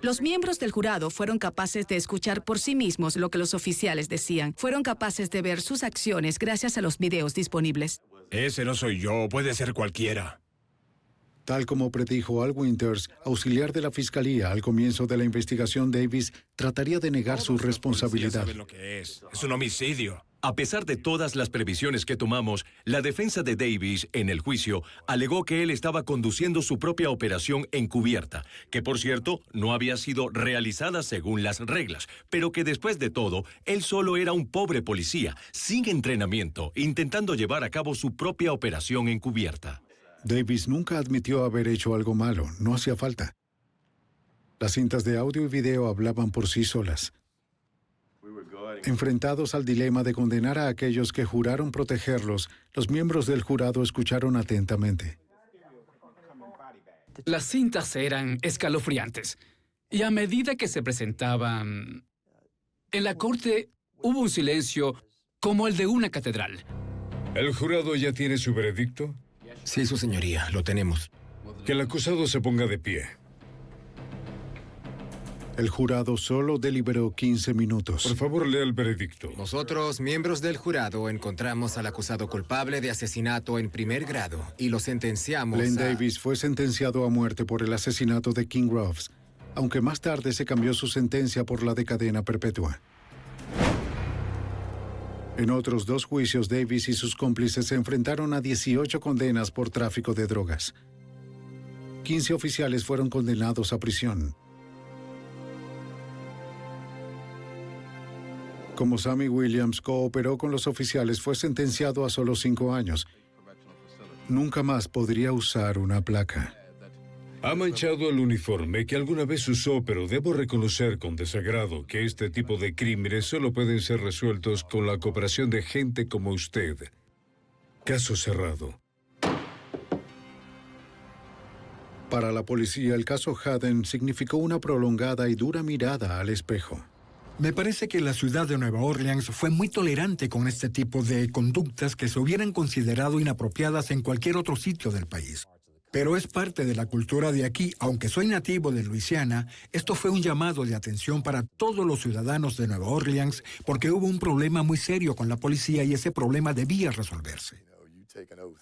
Los miembros del jurado fueron capaces de escuchar por sí mismos lo que los oficiales decían. Fueron capaces de ver sus acciones gracias a los videos disponibles. Ese no soy yo, puede ser cualquiera. Tal como predijo Al Winters, auxiliar de la fiscalía al comienzo de la investigación, Davis trataría de negar su responsabilidad. ¿Saben lo que es? Es un homicidio. A pesar de todas las previsiones que tomamos, la defensa de Davis en el juicio alegó que él estaba conduciendo su propia operación encubierta, que por cierto no había sido realizada según las reglas, pero que después de todo, él solo era un pobre policía, sin entrenamiento, intentando llevar a cabo su propia operación encubierta. Davis nunca admitió haber hecho algo malo, no hacía falta. Las cintas de audio y video hablaban por sí solas. Enfrentados al dilema de condenar a aquellos que juraron protegerlos, los miembros del jurado escucharon atentamente. Las cintas eran escalofriantes. Y a medida que se presentaban en la corte, hubo un silencio como el de una catedral. ¿El jurado ya tiene su veredicto? Sí, su señoría, lo tenemos. Que el acusado se ponga de pie. El jurado solo deliberó 15 minutos. Por favor, lea el veredicto. Nosotros, miembros del jurado, encontramos al acusado culpable de asesinato en primer grado y lo sentenciamos Len Davis fue sentenciado a muerte por el asesinato de King Ruffs, aunque más tarde se cambió su sentencia por la de cadena perpetua. En otros 2 juicios, Davis y sus cómplices se enfrentaron a 18 condenas por tráfico de drogas. 15 oficiales fueron condenados a prisión. Como Sammy Williams cooperó con los oficiales, fue sentenciado a solo 5 años. Nunca más podría usar una placa. Ha manchado el uniforme que alguna vez usó, pero debo reconocer con desagrado que este tipo de crímenes solo pueden ser resueltos con la cooperación de gente como usted. Caso cerrado. Para la policía, el caso Haden significó una prolongada y dura mirada al espejo. Me parece que la ciudad de Nueva Orleans fue muy tolerante con este tipo de conductas que se hubieran considerado inapropiadas en cualquier otro sitio del país. Pero es parte de la cultura de aquí. Aunque soy nativo de Luisiana, esto fue un llamado de atención para todos los ciudadanos de Nueva Orleans porque hubo un problema muy serio con la policía y ese problema debía resolverse.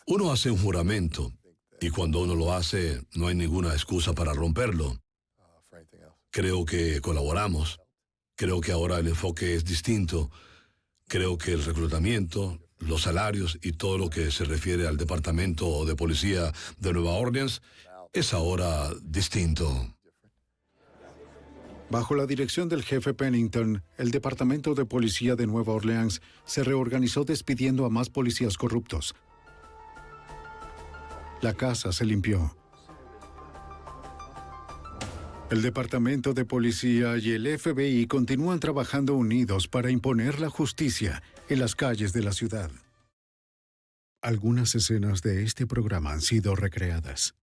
Uno hace un juramento y cuando uno lo hace no hay ninguna excusa para romperlo. Creo que colaboramos. Creo que ahora el enfoque es distinto. Creo que el reclutamiento, los salarios y todo lo que se refiere al Departamento de Policía de Nueva Orleans es ahora distinto. Bajo la dirección del jefe Pennington, el Departamento de Policía de Nueva Orleans se reorganizó despidiendo a más policías corruptos. La casa se limpió. El Departamento de Policía y el FBI continúan trabajando unidos para imponer la justicia en las calles de la ciudad. Algunas escenas de este programa han sido recreadas.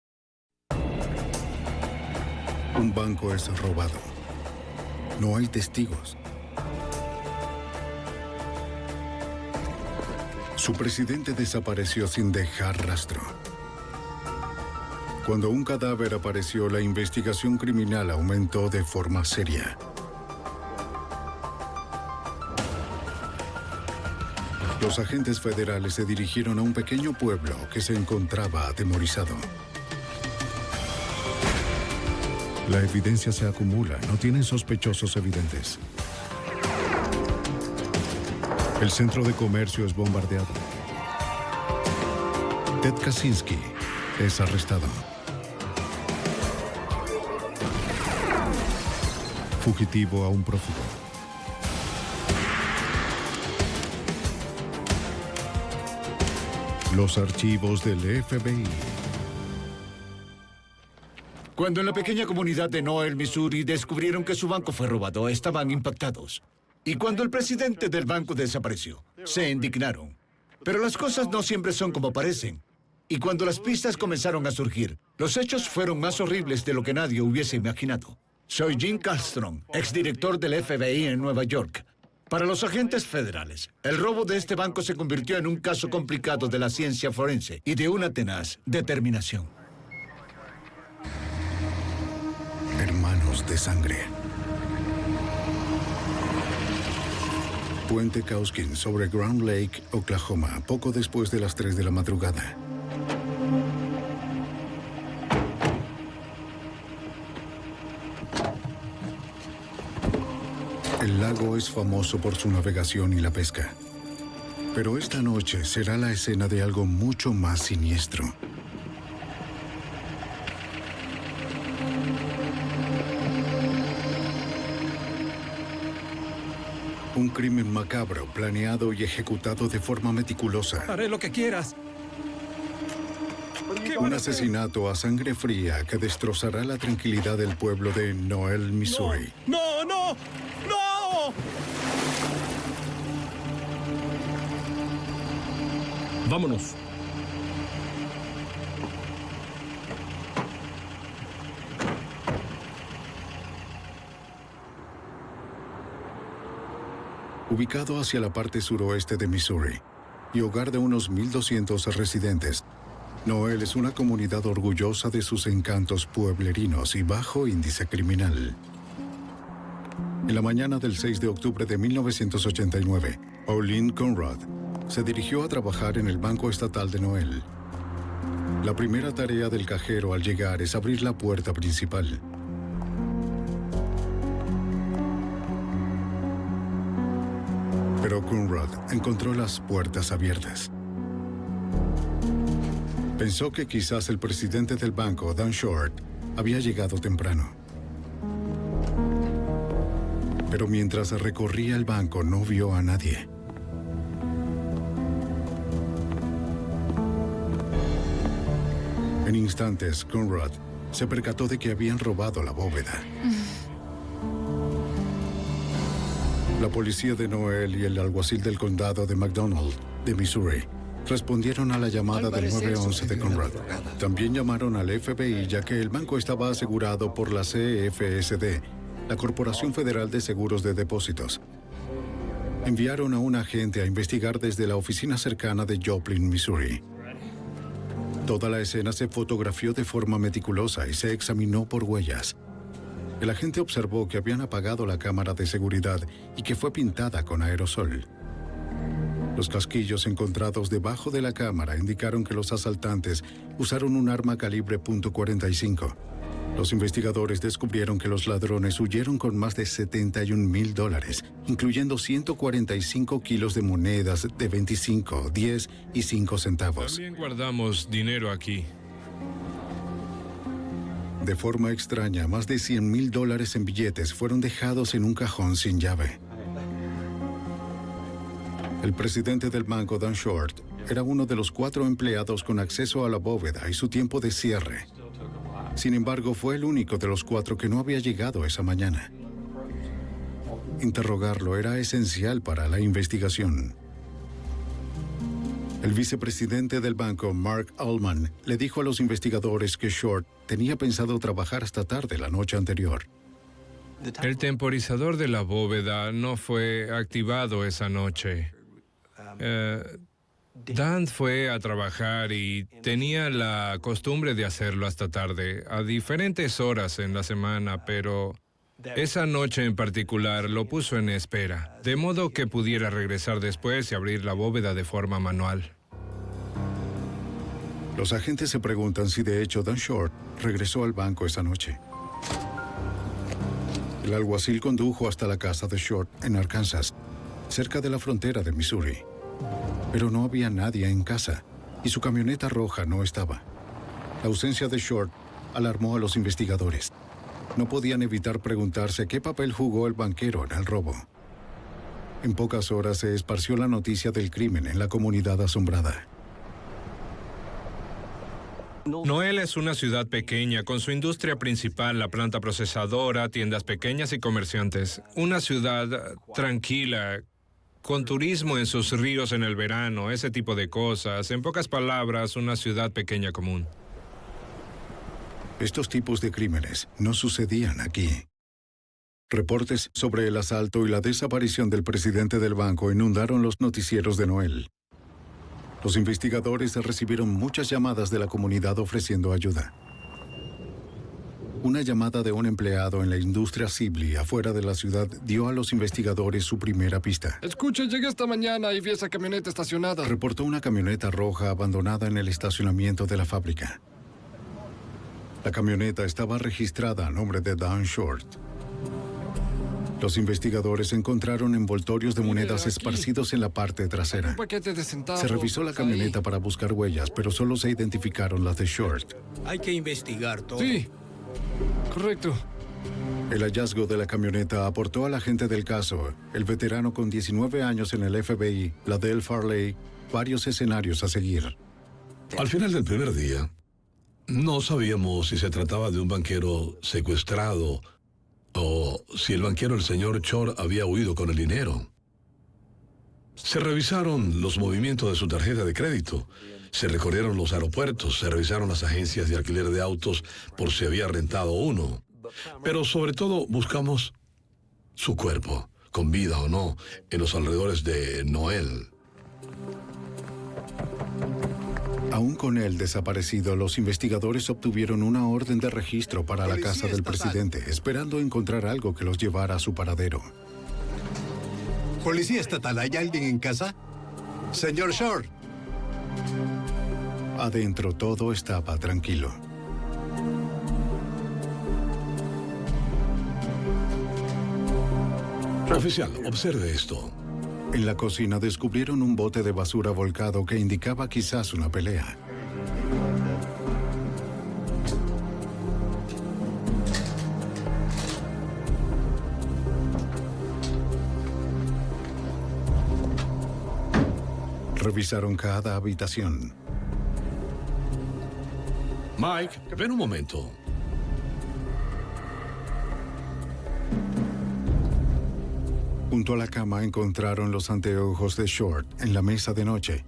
Un banco es robado. No hay testigos. Su presidente desapareció sin dejar rastro. Cuando un cadáver apareció, la investigación criminal aumentó de forma seria. Los agentes federales se dirigieron a un pequeño pueblo que se encontraba atemorizado. La evidencia se acumula, no tienen sospechosos evidentes. El centro de comercio es bombardeado. Ted Kaczynski es arrestado. Fugitivo a un prófugo. Los archivos del FBI. Cuando en la pequeña comunidad de Noel, Missouri, descubrieron que su banco fue robado, estaban impactados. Y cuando el presidente del banco desapareció, se indignaron. Pero las cosas no siempre son como parecen. Y cuando las pistas comenzaron a surgir, los hechos fueron más horribles de lo que nadie hubiese imaginado. Soy Jim Castron, exdirector del FBI en Nueva York. Para los agentes federales, el robo de este banco se convirtió en un caso complicado de la ciencia forense y de una tenaz determinación. Hermanos de sangre. Puente Kauskin sobre Ground Lake, Oklahoma, poco después de las 3 de la madrugada. El lago es famoso por su navegación y la pesca. Pero esta noche será la escena de algo mucho más siniestro. Un crimen macabro, planeado y ejecutado de forma meticulosa. Haré lo que quieras. Un asesinato a sangre fría que destrozará la tranquilidad del pueblo de Noel, Missouri. ¡No, no! ¡No! Vámonos. Ubicado hacia la parte suroeste de Missouri y hogar de unos 1,200 residentes, Noel es una comunidad orgullosa de sus encantos pueblerinos y bajo índice criminal. En la mañana del 6 de octubre de 1989, Pauline Conrad se dirigió a trabajar en el Banco Estatal de Noel. La primera tarea del cajero al llegar es abrir la puerta principal. Pero Conrad encontró las puertas abiertas. Pensó que quizás el presidente del banco, Dan Short, había llegado temprano. Pero mientras recorría el banco no vio a nadie. En instantes, Conrad se percató de que habían robado la bóveda. La policía de Noel y el alguacil del condado de McDonald, de Missouri, respondieron a la llamada del 911 de Conrad. También llamaron al FBI ya que el banco estaba asegurado por la CFSD, la Corporación Federal de Seguros de Depósitos. Enviaron a un agente a investigar desde la oficina cercana de Joplin, Missouri. Toda la escena se fotografió de forma meticulosa y se examinó por huellas. El agente observó que habían apagado la cámara de seguridad y que fue pintada con aerosol. Los casquillos encontrados debajo de la cámara indicaron que los asaltantes usaron un arma calibre .45. Los investigadores descubrieron que los ladrones huyeron con más de $71,000, incluyendo 145 kilos de monedas de 25, 10 y 5 centavos. También guardamos dinero aquí. De forma extraña, más de $100,000 en billetes fueron dejados en un cajón sin llave. El presidente del banco, Dan Short, era uno de los 4 empleados con acceso a la bóveda y su tiempo de cierre. Sin embargo, fue el único de los 4 que no había llegado esa mañana. Interrogarlo era esencial para la investigación. El vicepresidente del banco, Mark Ullman, le dijo a los investigadores que Short tenía pensado trabajar hasta tarde la noche anterior. El temporizador de la bóveda no fue activado esa noche. Dan fue a trabajar y tenía la costumbre de hacerlo hasta tarde, a diferentes horas en la semana, pero esa noche en particular lo puso en espera, de modo que pudiera regresar después y abrir la bóveda de forma manual. Los agentes se preguntan si de hecho Dan Short regresó al banco esa noche. El alguacil condujo hasta la casa de Short en Arkansas, cerca de la frontera de Missouri. Pero no había nadie en casa y su camioneta roja no estaba. La ausencia de Short alarmó a los investigadores. No podían evitar preguntarse qué papel jugó el banquero en el robo. En pocas horas se esparció la noticia del crimen en la comunidad asombrada. Noel es una ciudad pequeña, con su industria principal, la planta procesadora, tiendas pequeñas y comerciantes. Una ciudad tranquila, con turismo en sus ríos en el verano, ese tipo de cosas. En pocas palabras, una ciudad pequeña común. Estos tipos de crímenes no sucedían aquí. Reportes sobre el asalto y la desaparición del presidente del banco inundaron los noticieros de Noel. Los investigadores recibieron muchas llamadas de la comunidad ofreciendo ayuda. Una llamada de un empleado en la industria Sibley, afuera de la ciudad, dio a los investigadores su primera pista. Escuche, llegué esta mañana y vi esa camioneta estacionada. Reportó una camioneta roja abandonada en el estacionamiento de la fábrica. La camioneta estaba registrada a nombre de Dan Short. Los investigadores encontraron envoltorios de monedas esparcidos en la parte trasera. Un paquete de centavos. Se revisó la camioneta para buscar huellas, pero solo se identificaron las de Short. Hay que investigar todo. Sí, correcto. El hallazgo de la camioneta aportó al agente del caso, el veterano con 19 años en el FBI, Ladell Farley, varios escenarios a seguir. Al final del primer día, no sabíamos si se trataba de un banquero secuestrado o si el banquero, el señor Short, había huido con el dinero. Se revisaron los movimientos de su tarjeta de crédito, se recorrieron los aeropuertos, se revisaron las agencias de alquiler de autos por si había rentado uno. Pero sobre todo buscamos su cuerpo, con vida o no, en los alrededores de Noel. Aún con él desaparecido, los investigadores obtuvieron una orden de registro para la casa del presidente, esperando encontrar algo que los llevara a su paradero. Policía estatal, ¿hay alguien en casa? Señor Short. Adentro todo estaba tranquilo. Oficial, observe esto. En la cocina descubrieron un bote de basura volcado que indicaba quizás una pelea. Revisaron cada habitación. Mike, ven un momento. Junto a la cama encontraron los anteojos de Short en la mesa de noche.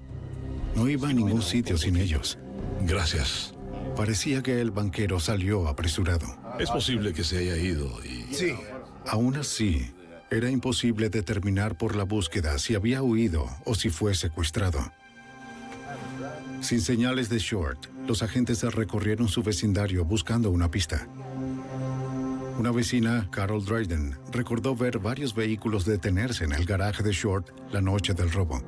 No iba a ningún sitio sin ellos. Gracias. Parecía que el banquero salió apresurado. Es posible que se haya ido y... Sí. Aún así, era imposible determinar por la búsqueda si había huido o si fue secuestrado. Sin señales de Short, los agentes recorrieron su vecindario buscando una pista. Una vecina, Carol Dryden, recordó ver varios vehículos detenerse en el garaje de Short la noche del robo.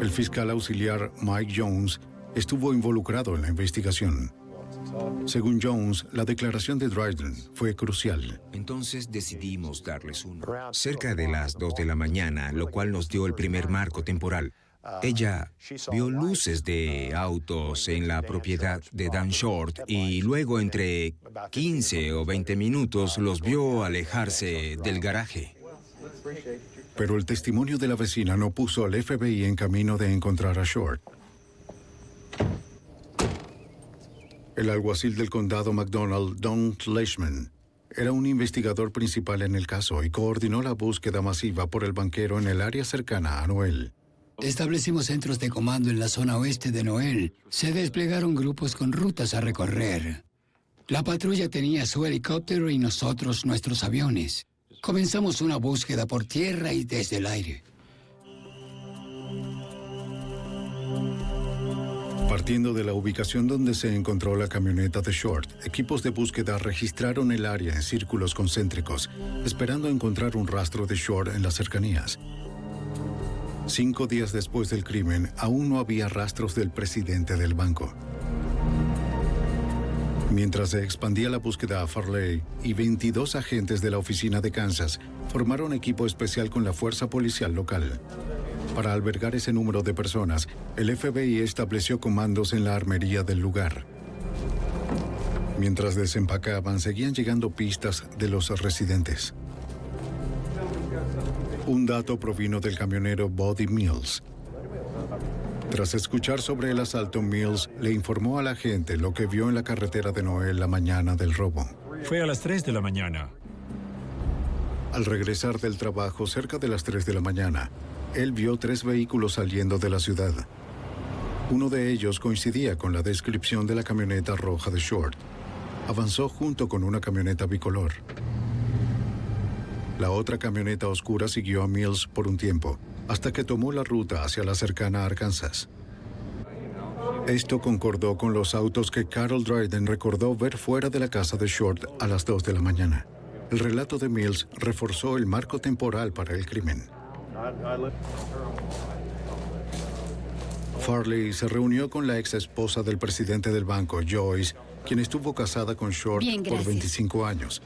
El fiscal auxiliar Mike Jones estuvo involucrado en la investigación. Según Jones, la declaración de Dryden fue crucial. Entonces decidimos darles uno. Cerca de las 2 de la mañana, lo cual nos dio el primer marco temporal. Ella vio luces de autos en la propiedad de Dan Short y luego entre 15 o 20 minutos los vio alejarse del garaje. Pero el testimonio de la vecina no puso al FBI en camino de encontrar a Short. El alguacil del condado McDonald, Don Leishman, era un investigador principal en el caso y coordinó la búsqueda masiva por el banquero en el área cercana a Noel. Establecimos centros de comando en la zona oeste de Noel. Se desplegaron grupos con rutas a recorrer. La patrulla tenía su helicóptero y nosotros nuestros aviones. Comenzamos una búsqueda por tierra y desde el aire. Partiendo de la ubicación donde se encontró la camioneta de Short, equipos de búsqueda registraron el área en círculos concéntricos, esperando encontrar un rastro de Short en las cercanías. 5 días después del crimen, aún no había rastros del presidente del banco. Mientras se expandía la búsqueda a Farley y 22 agentes de la oficina de Kansas formaron equipo especial con la fuerza policial local. Para albergar ese número de personas, el FBI estableció comandos en la armería del lugar. Mientras desempacaban, seguían llegando pistas de los residentes. Un dato provino del camionero Buddy Mills. Tras escuchar sobre el asalto, Mills le informó a la gente lo que vio en la carretera de Noel la mañana del robo. Fue a las 3 de la mañana. Al regresar del trabajo cerca de las 3 de la mañana, él vio 3 vehículos saliendo de la ciudad. Uno de ellos coincidía con la descripción de la camioneta roja de Short. Avanzó junto con una camioneta bicolor. La otra camioneta oscura siguió a Mills por un tiempo, hasta que tomó la ruta hacia la cercana Arkansas. Esto concordó con los autos que Carol Dryden recordó ver fuera de la casa de Short a las 2 de la mañana. El relato de Mills reforzó el marco temporal para el crimen. Farley se reunió con la ex esposa del presidente del banco, Joyce, quien estuvo casada con Short por 25 años.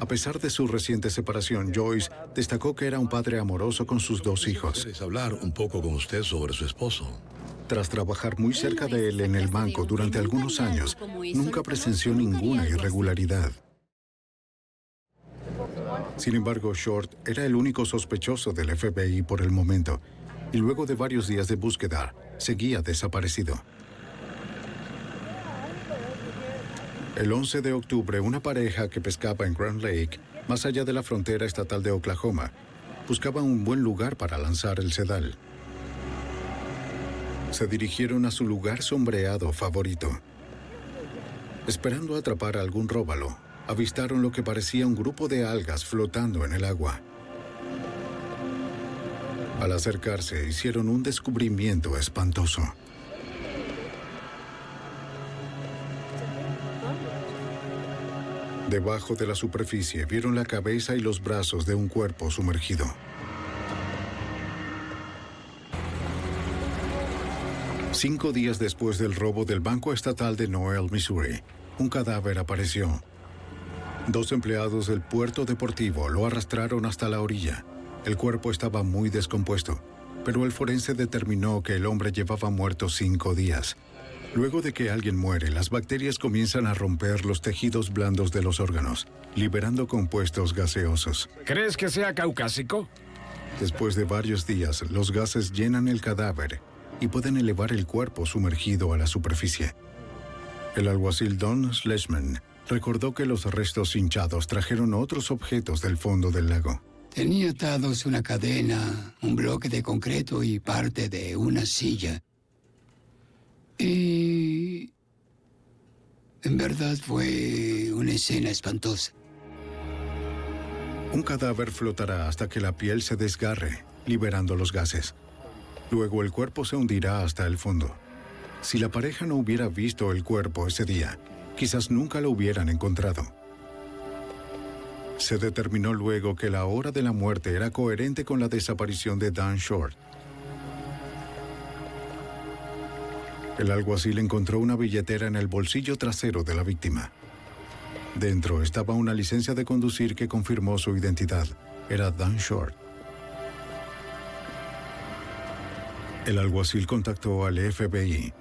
A pesar de su reciente separación, Joyce destacó que era un padre amoroso con sus 2 hijos. ¿Quieres hablar un poco con usted sobre su esposo? Tras trabajar muy cerca de él en el banco durante algunos años, nunca presenció ninguna irregularidad. Sin embargo, Short era el único sospechoso del FBI por el momento, y luego de varios días de búsqueda, seguía desaparecido. El 11 de octubre, una pareja que pescaba en Grand Lake, más allá de la frontera estatal de Oklahoma, buscaba un buen lugar para lanzar el sedal. Se dirigieron a su lugar sombreado favorito. Esperando atrapar a algún róbalo, avistaron lo que parecía un grupo de algas flotando en el agua. Al acercarse, hicieron un descubrimiento espantoso. Debajo de la superficie vieron la cabeza y los brazos de un cuerpo sumergido. Cinco días después del robo del Banco Estatal de Noel, Missouri, un cadáver apareció. 2 empleados del puerto deportivo lo arrastraron hasta la orilla. El cuerpo estaba muy descompuesto, pero el forense determinó que el hombre llevaba muerto 5 días. Luego de que alguien muere, las bacterias comienzan a romper los tejidos blandos de los órganos, liberando compuestos gaseosos. ¿Crees que sea caucásico? Después de varios días, los gases llenan el cadáver y pueden elevar el cuerpo sumergido a la superficie. El alguacil Don Leishman recordó que los restos hinchados trajeron otros objetos del fondo del lago. Tenía atados una cadena, un bloque de concreto y parte de una silla. Y en verdad fue una escena espantosa. Un cadáver flotará hasta que la piel se desgarre, liberando los gases. Luego el cuerpo se hundirá hasta el fondo. Si la pareja no hubiera visto el cuerpo ese día, quizás nunca lo hubieran encontrado. Se determinó luego que la hora de la muerte era coherente con la desaparición de Dan Short. El alguacil encontró una billetera en el bolsillo trasero de la víctima. Dentro estaba una licencia de conducir que confirmó su identidad. Era Dan Short. El alguacil contactó al FBI.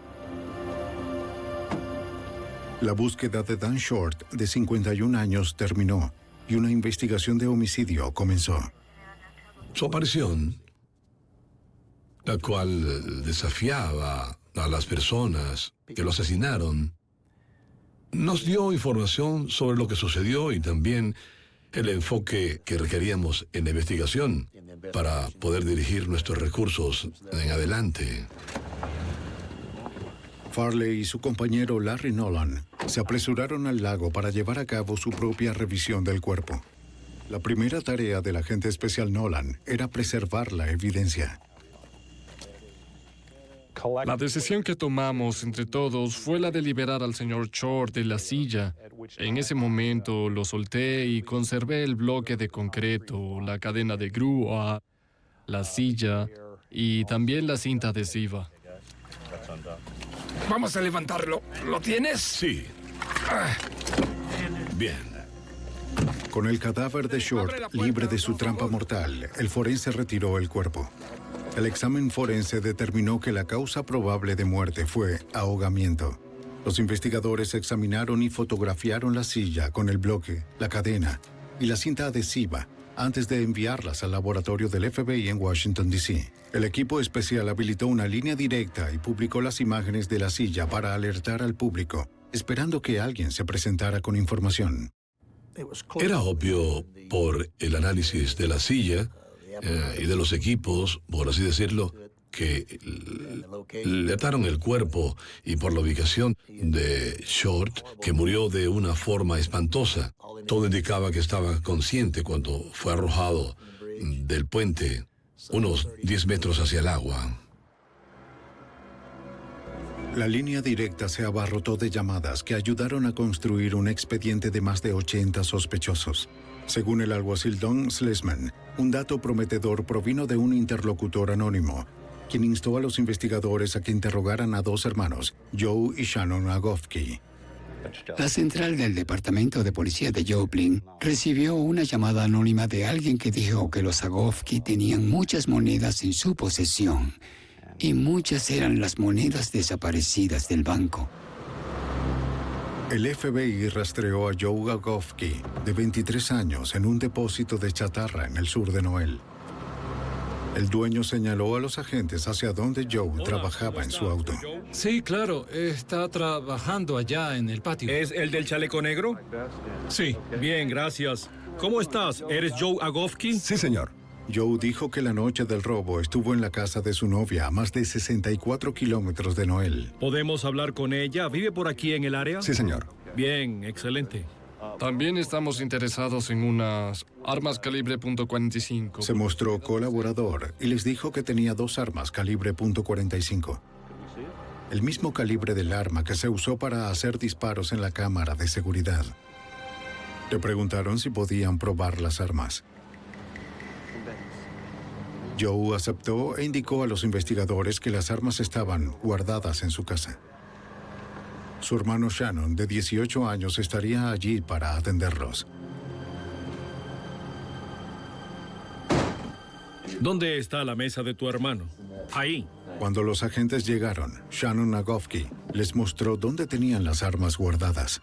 La búsqueda de Dan Short, de 51 años, terminó y una investigación de homicidio comenzó. Su aparición, la cual desafiaba a las personas que lo asesinaron, nos dio información sobre lo que sucedió y también el enfoque que requeríamos en la investigación para poder dirigir nuestros recursos en adelante. Farley y su compañero Larry Nolan se apresuraron al lago para llevar a cabo su propia revisión del cuerpo. La primera tarea del agente especial Nolan era preservar la evidencia. La decisión que tomamos entre todos fue la de liberar al señor Short de la silla. En ese momento lo solté y conservé el bloque de concreto, la cadena de grúa, la silla y también la cinta adhesiva. Vamos a levantarlo. ¿Lo tienes? Sí. Bien. Con el cadáver de Short libre de su trampa mortal, el forense retiró el cuerpo. El examen forense determinó que la causa probable de muerte fue ahogamiento. Los investigadores examinaron y fotografiaron la silla con el bloque, la cadena y la cinta adhesiva antes de enviarlas al laboratorio del FBI en Washington, D.C. El equipo especial habilitó una línea directa y publicó las imágenes de la silla para alertar al público, esperando que alguien se presentara con información. Era obvio por el análisis de la silla y de los equipos, por así decirlo, que le ataron el cuerpo y por la ubicación de Short, que murió de una forma espantosa. Todo indicaba que estaba consciente cuando fue arrojado del puente unos 10 metros hacia el agua. La línea directa se abarrotó de llamadas que ayudaron a construir un expediente de más de 80 sospechosos. Según el alguacil Don Schlesman, un dato prometedor provino de un interlocutor anónimo, quien instó a los investigadores a que interrogaran a dos hermanos, Joe y Shannon Agofsky. La central del Departamento de Policía de Joplin recibió una llamada anónima de alguien que dijo que los Agofsky tenían muchas monedas en su posesión y muchas eran las monedas desaparecidas del banco. El FBI rastreó a Joe Agofsky, de 23 años, en un depósito de chatarra en el sur de Noel. El dueño señaló a los agentes hacia donde Joe trabajaba en su auto. Sí, claro, está trabajando allá en el patio. ¿Es el del chaleco negro? Sí. Bien, gracias. ¿Cómo estás? ¿Eres Joe Agofsky? Sí, señor. Joe dijo que la noche del robo estuvo en la casa de su novia a más de 64 kilómetros de Noel. ¿Podemos hablar con ella? ¿Vive por aquí en el área? Sí, señor. Bien, excelente. También estamos interesados en unas armas calibre .45. Se mostró colaborador y les dijo que tenía dos armas calibre .45. El mismo calibre del arma que se usó para hacer disparos en la cámara de seguridad. Le preguntaron si podían probar las armas. Joe aceptó e indicó a los investigadores que las armas estaban guardadas en su casa. Su hermano Shannon, de 18 años, estaría allí para atenderlos. ¿Dónde está la mesa de tu hermano? Ahí. Cuando los agentes llegaron, Shannon Agofsky les mostró dónde tenían las armas guardadas.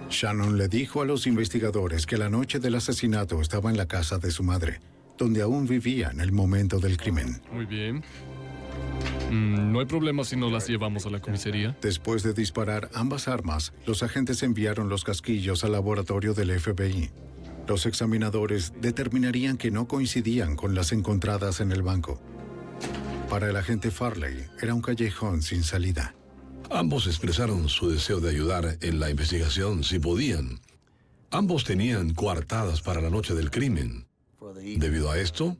Shannon le dijo a los investigadores que la noche del asesinato estaba en la casa de su madre, donde aún vivía en el momento del crimen. Muy bien. No hay problema si no las llevamos a la comisaría. Después de disparar ambas armas, los agentes enviaron los casquillos al laboratorio del FBI. Los examinadores determinarían que no coincidían con las encontradas en el banco. Para el agente Farley, era un callejón sin salida. Ambos expresaron su deseo de ayudar en la investigación si podían. Ambos tenían coartadas para la noche del crimen. Debido a esto,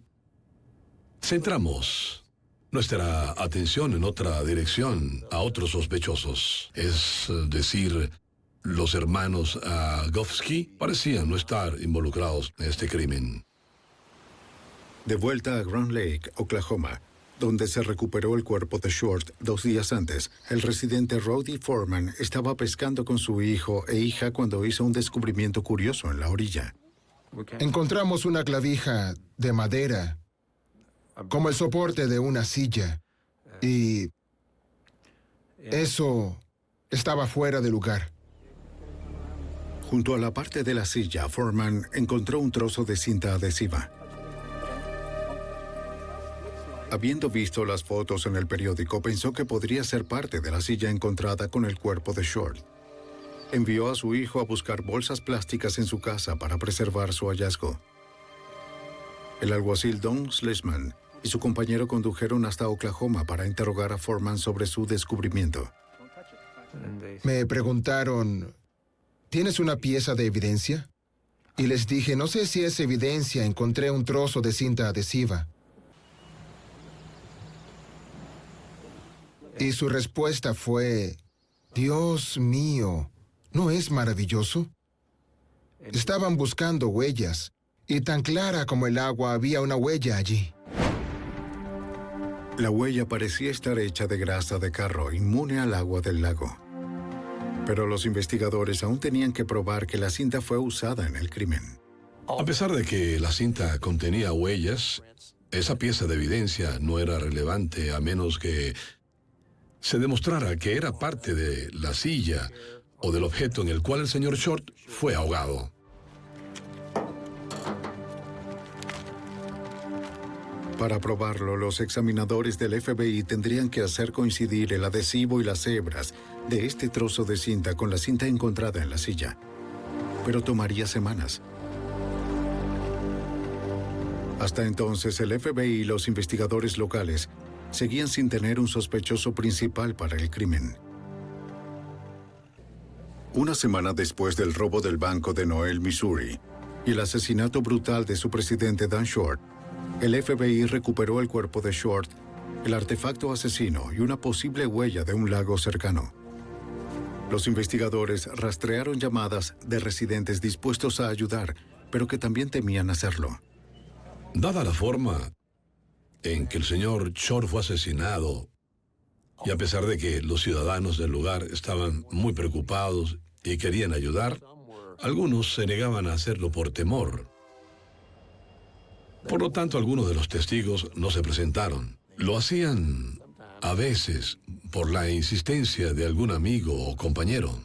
centramos nuestra atención en otra dirección, a otros sospechosos. Es decir, los hermanos Agofsky parecían no estar involucrados en este crimen. De vuelta a Grand Lake, Oklahoma, donde se recuperó el cuerpo de Short 2 días antes, el residente Roddy Foreman estaba pescando con su hijo e hija cuando hizo un descubrimiento curioso en la orilla. Encontramos una clavija de madera, como el soporte de una silla, y eso estaba fuera de lugar. Junto a la parte de la silla, Foreman encontró un trozo de cinta adhesiva. Habiendo visto las fotos en el periódico, pensó que podría ser parte de la silla encontrada con el cuerpo de Short. Envió a su hijo a buscar bolsas plásticas en su casa para preservar su hallazgo. El alguacil Don Schlesman y su compañero condujeron hasta Oklahoma para interrogar a Foreman sobre su descubrimiento. Me preguntaron, ¿tienes una pieza de evidencia? Y les dije, no sé si es evidencia, encontré un trozo de cinta adhesiva. Y su respuesta fue, Dios mío, ¿no es maravilloso? Estaban buscando huellas, y tan clara como el agua había una huella allí. La huella parecía estar hecha de grasa de carro, inmune al agua del lago. Pero los investigadores aún tenían que probar que la cinta fue usada en el crimen. A pesar de que la cinta contenía huellas, esa pieza de evidencia no era relevante a menos que se demostrara que era parte de la silla o del objeto en el cual el señor Short fue ahogado. Para probarlo, los examinadores del FBI tendrían que hacer coincidir el adhesivo y las hebras de este trozo de cinta con la cinta encontrada en la silla. Pero tomaría semanas. Hasta entonces, el FBI y los investigadores locales seguían sin tener un sospechoso principal para el crimen. Una semana después del robo del banco de Noel, Missouri, y el asesinato brutal de su presidente Dan Short, el FBI recuperó el cuerpo de Short, el artefacto asesino y una posible huella de un lago cercano. Los investigadores rastrearon llamadas de residentes dispuestos a ayudar, pero que también temían hacerlo. Dada la forma en que el señor Short fue asesinado, y a pesar de que los ciudadanos del lugar estaban muy preocupados y querían ayudar, algunos se negaban a hacerlo por temor. Por lo tanto, algunos de los testigos no se presentaron. Lo hacían a veces por la insistencia de algún amigo o compañero.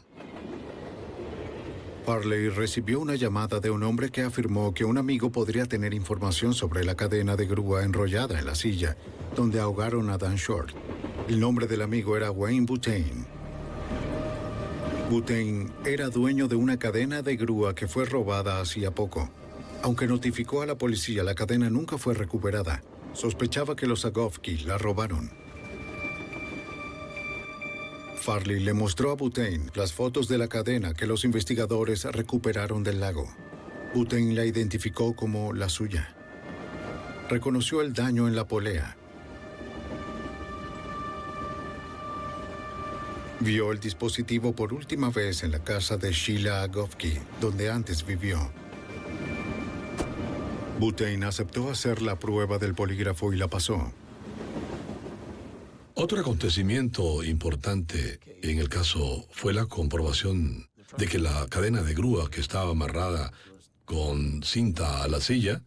Farley recibió una llamada de un hombre que afirmó que un amigo podría tener información sobre la cadena de grúa enrollada en la silla, donde ahogaron a Dan Short. El nombre del amigo era Wayne Butane. Butane era dueño de una cadena de grúa que fue robada hacía poco. Aunque notificó a la policía, la cadena nunca fue recuperada. Sospechaba que los Agofsky la robaron. Farley le mostró a Butane las fotos de la cadena que los investigadores recuperaron del lago. Butane la identificó como la suya. Reconoció el daño en la polea. Vio el dispositivo por última vez en la casa de Sheila Agofsky, donde antes vivió. Butane aceptó hacer la prueba del polígrafo y la pasó. Otro acontecimiento importante en el caso fue la comprobación de que la cadena de grúa que estaba amarrada con cinta a la silla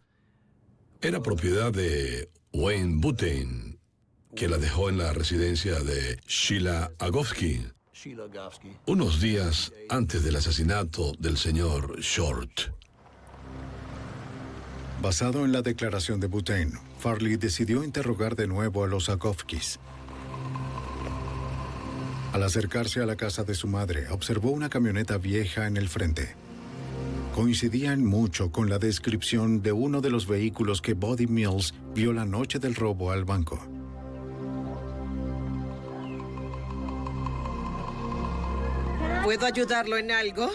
era propiedad de Wayne Butane, que la dejó en la residencia de Sheila Agofsky, unos días antes del asesinato del señor Short. Basado en la declaración de Butane, Farley decidió interrogar de nuevo a los Agofskys. Al acercarse a la casa de su madre, observó una camioneta vieja en el frente. Coincidían mucho con la descripción de uno de los vehículos que Buddy Mills vio la noche del robo al banco. ¿Puedo ayudarlo en algo?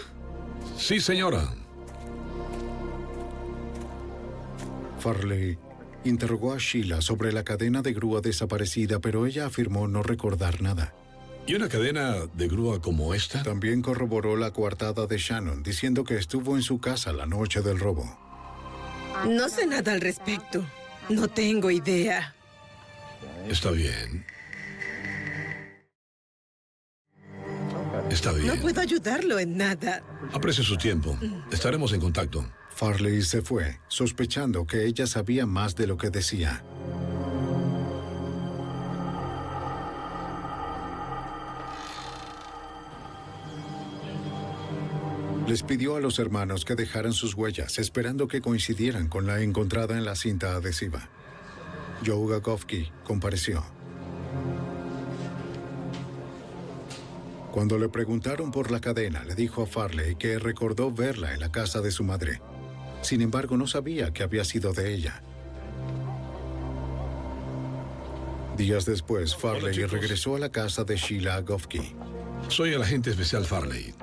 Sí, señora. Farley interrogó a Sheila sobre la cadena de grúa desaparecida, pero ella afirmó no recordar nada. ¿Y una cadena de grúa como esta? También corroboró la coartada de Shannon, diciendo que estuvo en su casa la noche del robo. No sé nada al respecto. No tengo idea. Está bien. Está bien. No puedo ayudarlo en nada. Aprecie su tiempo. Estaremos en contacto. Farley se fue, sospechando que ella sabía más de lo que decía. Les pidió a los hermanos que dejaran sus huellas, esperando que coincidieran con la encontrada en la cinta adhesiva. Joe Gagofsky compareció. Cuando le preguntaron por la cadena, le dijo a Farley que recordó verla en la casa de su madre. Sin embargo, no sabía que había sido de ella. Días después, Farley regresó a la casa de Sheila Gagofsky. Soy el agente especial Farley.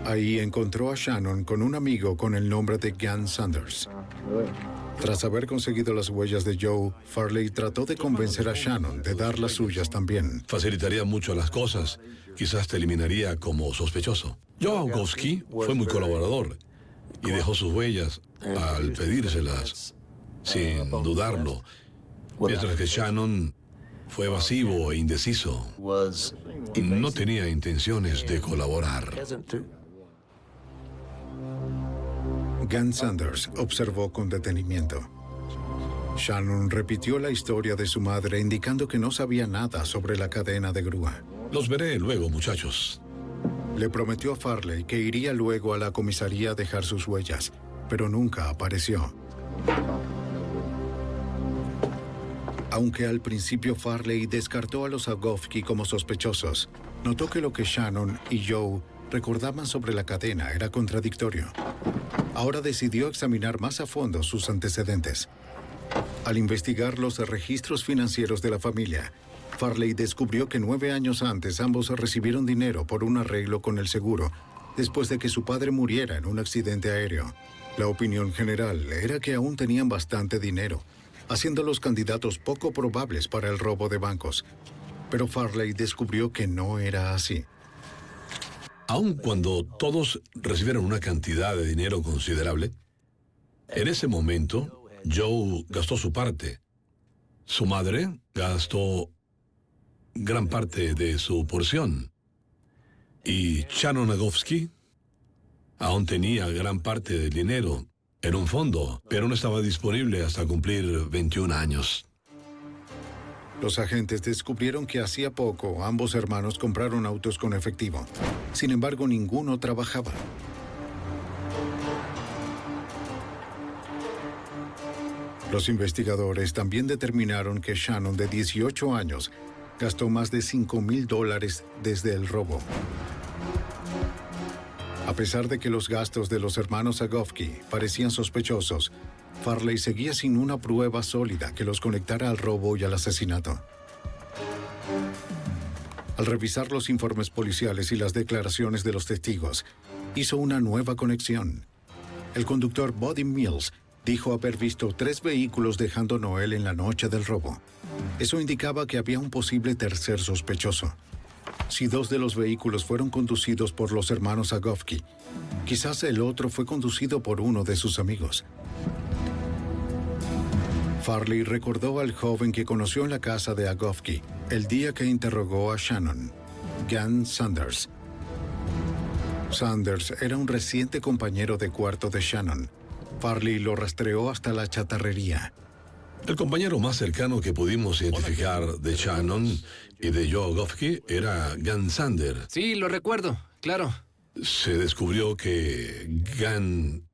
Ahí encontró a Shannon con un amigo con el nombre de Gan Sanders. Tras haber conseguido las huellas de Joe, Farley trató de convencer a Shannon de dar las suyas también. Facilitaría mucho las cosas. Quizás te eliminaría como sospechoso. Joe Gagofsky fue muy colaborador y dejó sus huellas al pedírselas, sin dudarlo. Mientras que Shannon fue evasivo e indeciso. No tenía intenciones de colaborar. Gan Sanders observó con detenimiento. Shannon repitió la historia de su madre, indicando que no sabía nada sobre la cadena de grúa. Los veré luego, muchachos. Le prometió a Farley que iría luego a la comisaría a dejar sus huellas, pero nunca apareció. Aunque al principio Farley descartó a los Gagofsky como sospechosos, notó que lo que Shannon y Joe recordaban sobre la cadena era contradictorio. Ahora decidió examinar más a fondo sus antecedentes. Al investigar los registros financieros de la familia, Farley descubrió que 9 años antes ambos recibieron dinero por un arreglo con el seguro, después de que su padre muriera en un accidente aéreo. La opinión general era que aún tenían bastante dinero, haciéndolos candidatos poco probables para el robo de bancos. Pero Farley descubrió que no era así. Aun cuando todos recibieron una cantidad de dinero considerable, en ese momento, Joe gastó su parte. Su madre gastó gran parte de su porción. Y Shannon Gagofsky aún tenía gran parte del dinero en un fondo, pero no estaba disponible hasta cumplir 21 años. Los agentes descubrieron que hacía poco ambos hermanos compraron autos con efectivo. Sin embargo, ninguno trabajaba. Los investigadores también determinaron que Shannon, de 18 años, gastó más de $5,000 desde el robo. A pesar de que los gastos de los hermanos Gagofsky parecían sospechosos, Farley seguía sin una prueba sólida que los conectara al robo y al asesinato. Al revisar los informes policiales y las declaraciones de los testigos, hizo una nueva conexión. El conductor Buddy Mills dijo haber visto 3 vehículos dejando Noel en la noche del robo. Eso indicaba que había un posible tercer sospechoso. Si 2 de los vehículos fueron conducidos por los hermanos Gagofsky, quizás el otro fue conducido por uno de sus amigos. Farley recordó al joven que conoció en la casa de Gagofsky el día que interrogó a Shannon, Gan Sanders. Sanders era un reciente compañero de cuarto de Shannon. Farley lo rastreó hasta la chatarrería. El compañero más cercano que pudimos identificar de Shannon y de Joe Gagofsky era Gan Sanders. Sí, lo recuerdo, claro. Se descubrió que Gan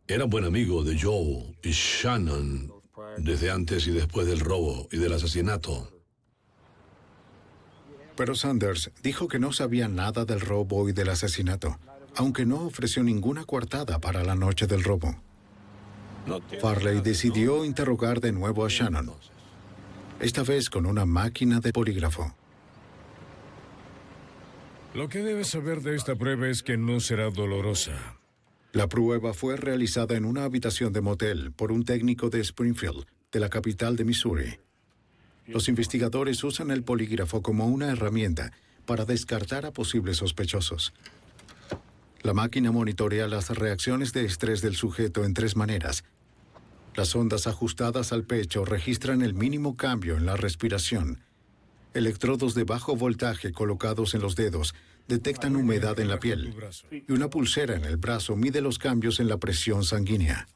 era buen amigo de Joe y Shannon desde antes y después del robo y del asesinato. Pero Sanders dijo que no sabía nada del robo y del asesinato, aunque no ofreció ninguna coartada para la noche del robo. Farley decidió interrogar de nuevo a Shannon, esta vez con una máquina de polígrafo. Lo que debes saber de esta prueba es que no será dolorosa. La prueba fue realizada en una habitación de motel por un técnico de Springfield, de la capital de Missouri. Los investigadores usan el polígrafo como una herramienta para descartar a posibles sospechosos. La máquina monitorea las reacciones de estrés del sujeto en 3 maneras. Las ondas ajustadas al pecho registran el mínimo cambio en la respiración. Electrodos de bajo voltaje colocados en los dedos detectan humedad en la piel. Y una pulsera en el brazo mide los cambios en la presión sanguínea.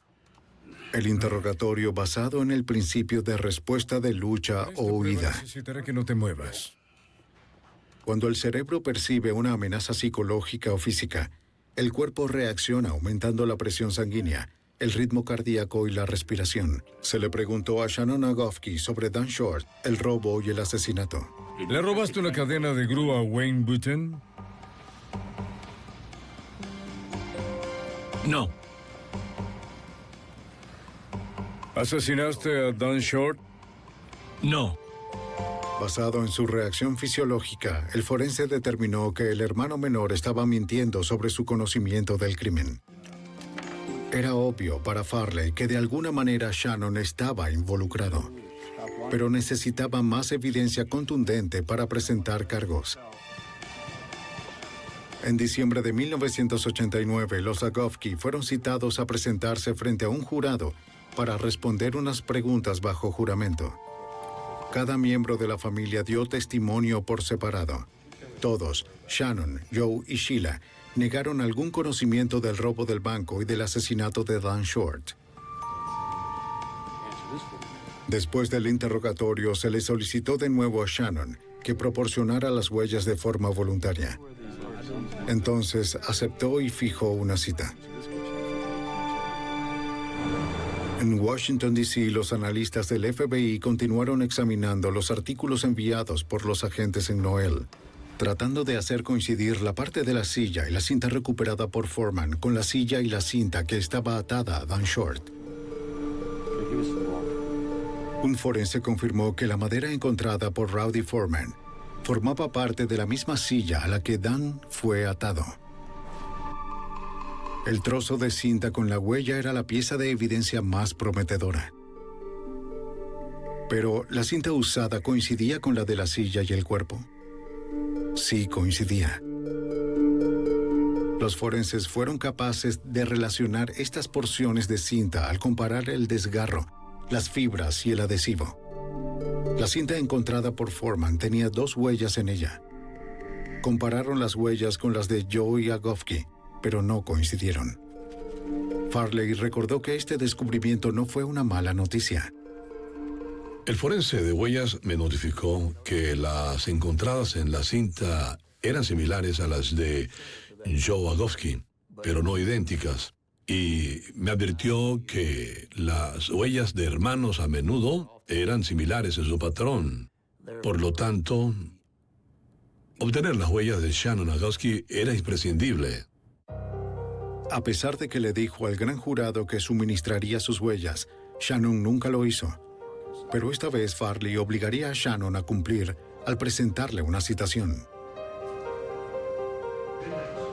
El interrogatorio basado en el principio de respuesta de lucha o huida. Necesitaré que no te muevas. Cuando el cerebro percibe una amenaza psicológica o física, el cuerpo reacciona aumentando la presión sanguínea, el ritmo cardíaco y la respiración. Se le preguntó a Shannon Agofsky sobre Dan Short, el robo y el asesinato. ¿Le robaste una cadena de grúa a Wayne Button? No. ¿Asesinaste a Dan Short? No. Basado en su reacción fisiológica, el forense determinó que el hermano menor estaba mintiendo sobre su conocimiento del crimen. Era obvio para Farley que de alguna manera Shannon estaba involucrado, pero necesitaba más evidencia contundente para presentar cargos. En diciembre de 1989, los Agofsky fueron citados a presentarse frente a un jurado para responder unas preguntas bajo juramento. Cada miembro de la familia dio testimonio por separado. Todos, Shannon, Joe y Sheila, negaron algún conocimiento del robo del banco y del asesinato de Dan Short. Después del interrogatorio, se le solicitó de nuevo a Shannon que proporcionara las huellas de forma voluntaria. Entonces aceptó y fijó una cita. En Washington, D.C., los analistas del FBI continuaron examinando los artículos enviados por los agentes en Noel, tratando de hacer coincidir la parte de la silla y la cinta recuperada por Foreman con la silla y la cinta que estaba atada a Dan Short. Un forense confirmó que la madera encontrada por Rowdy Foreman formaba parte de la misma silla a la que Dan fue atado. El trozo de cinta con la huella era la pieza de evidencia más prometedora. Pero ¿la cinta usada coincidía con la de la silla y el cuerpo? Sí, coincidía. Los forenses fueron capaces de relacionar estas porciones de cinta al comparar el desgarro, las fibras y el adhesivo. La cinta encontrada por Foreman tenía 2 huellas en ella. Compararon las huellas con las de Joe Agofsky, pero no coincidieron. Farley recordó que este descubrimiento no fue una mala noticia. El forense de huellas me notificó que las encontradas en la cinta eran similares a las de Joe Agofsky, pero no idénticas. Y me advirtió que las huellas de hermanos a menudo eran similares en su patrón. Por lo tanto, obtener las huellas de Shannon Agofsky era imprescindible. A pesar de que le dijo al gran jurado que suministraría sus huellas, Shannon nunca lo hizo. Pero esta vez Farley obligaría a Shannon a cumplir al presentarle una citación.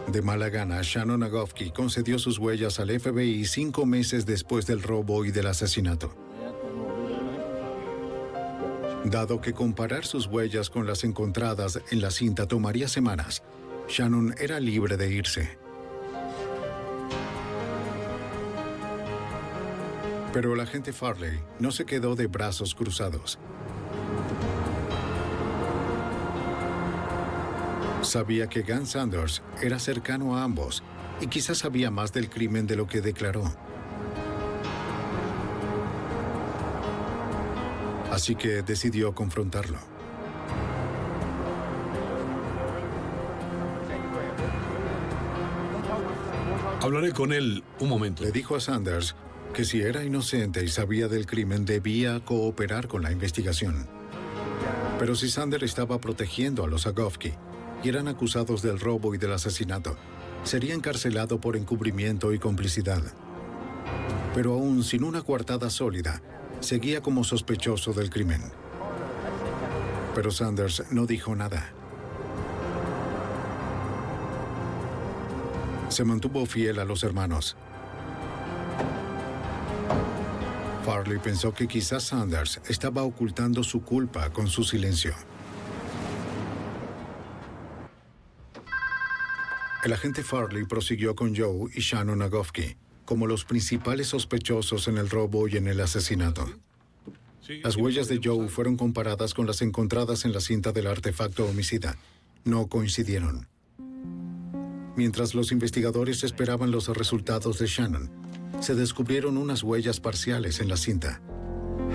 De mala gana, Shannon Agofsky concedió sus huellas al FBI 5 meses después del robo y del asesinato. Dado que comparar sus huellas con las encontradas en la cinta tomaría semanas, Shannon era libre de irse. Pero el agente Farley no se quedó de brazos cruzados. Sabía que Gus Sanders era cercano a ambos y quizás sabía más del crimen de lo que declaró. Así que decidió confrontarlo. Hablaré con él un momento. Le dijo a Sanders que si era inocente y sabía del crimen, debía cooperar con la investigación. Pero si Sanders estaba protegiendo a los Agofsky y eran acusados del robo y del asesinato, sería encarcelado por encubrimiento y complicidad. Pero aún sin una coartada sólida, seguía como sospechoso del crimen. Pero Sanders no dijo nada. Se mantuvo fiel a los hermanos. Farley pensó que quizás Sanders estaba ocultando su culpa con su silencio. El agente Farley prosiguió con Joe y Shannon Agofsky como los principales sospechosos en el robo y en el asesinato. Las huellas de Joe fueron comparadas con las encontradas en la cinta del artefacto homicida. No coincidieron. Mientras los investigadores esperaban los resultados de Shannon, se descubrieron unas huellas parciales en la cinta.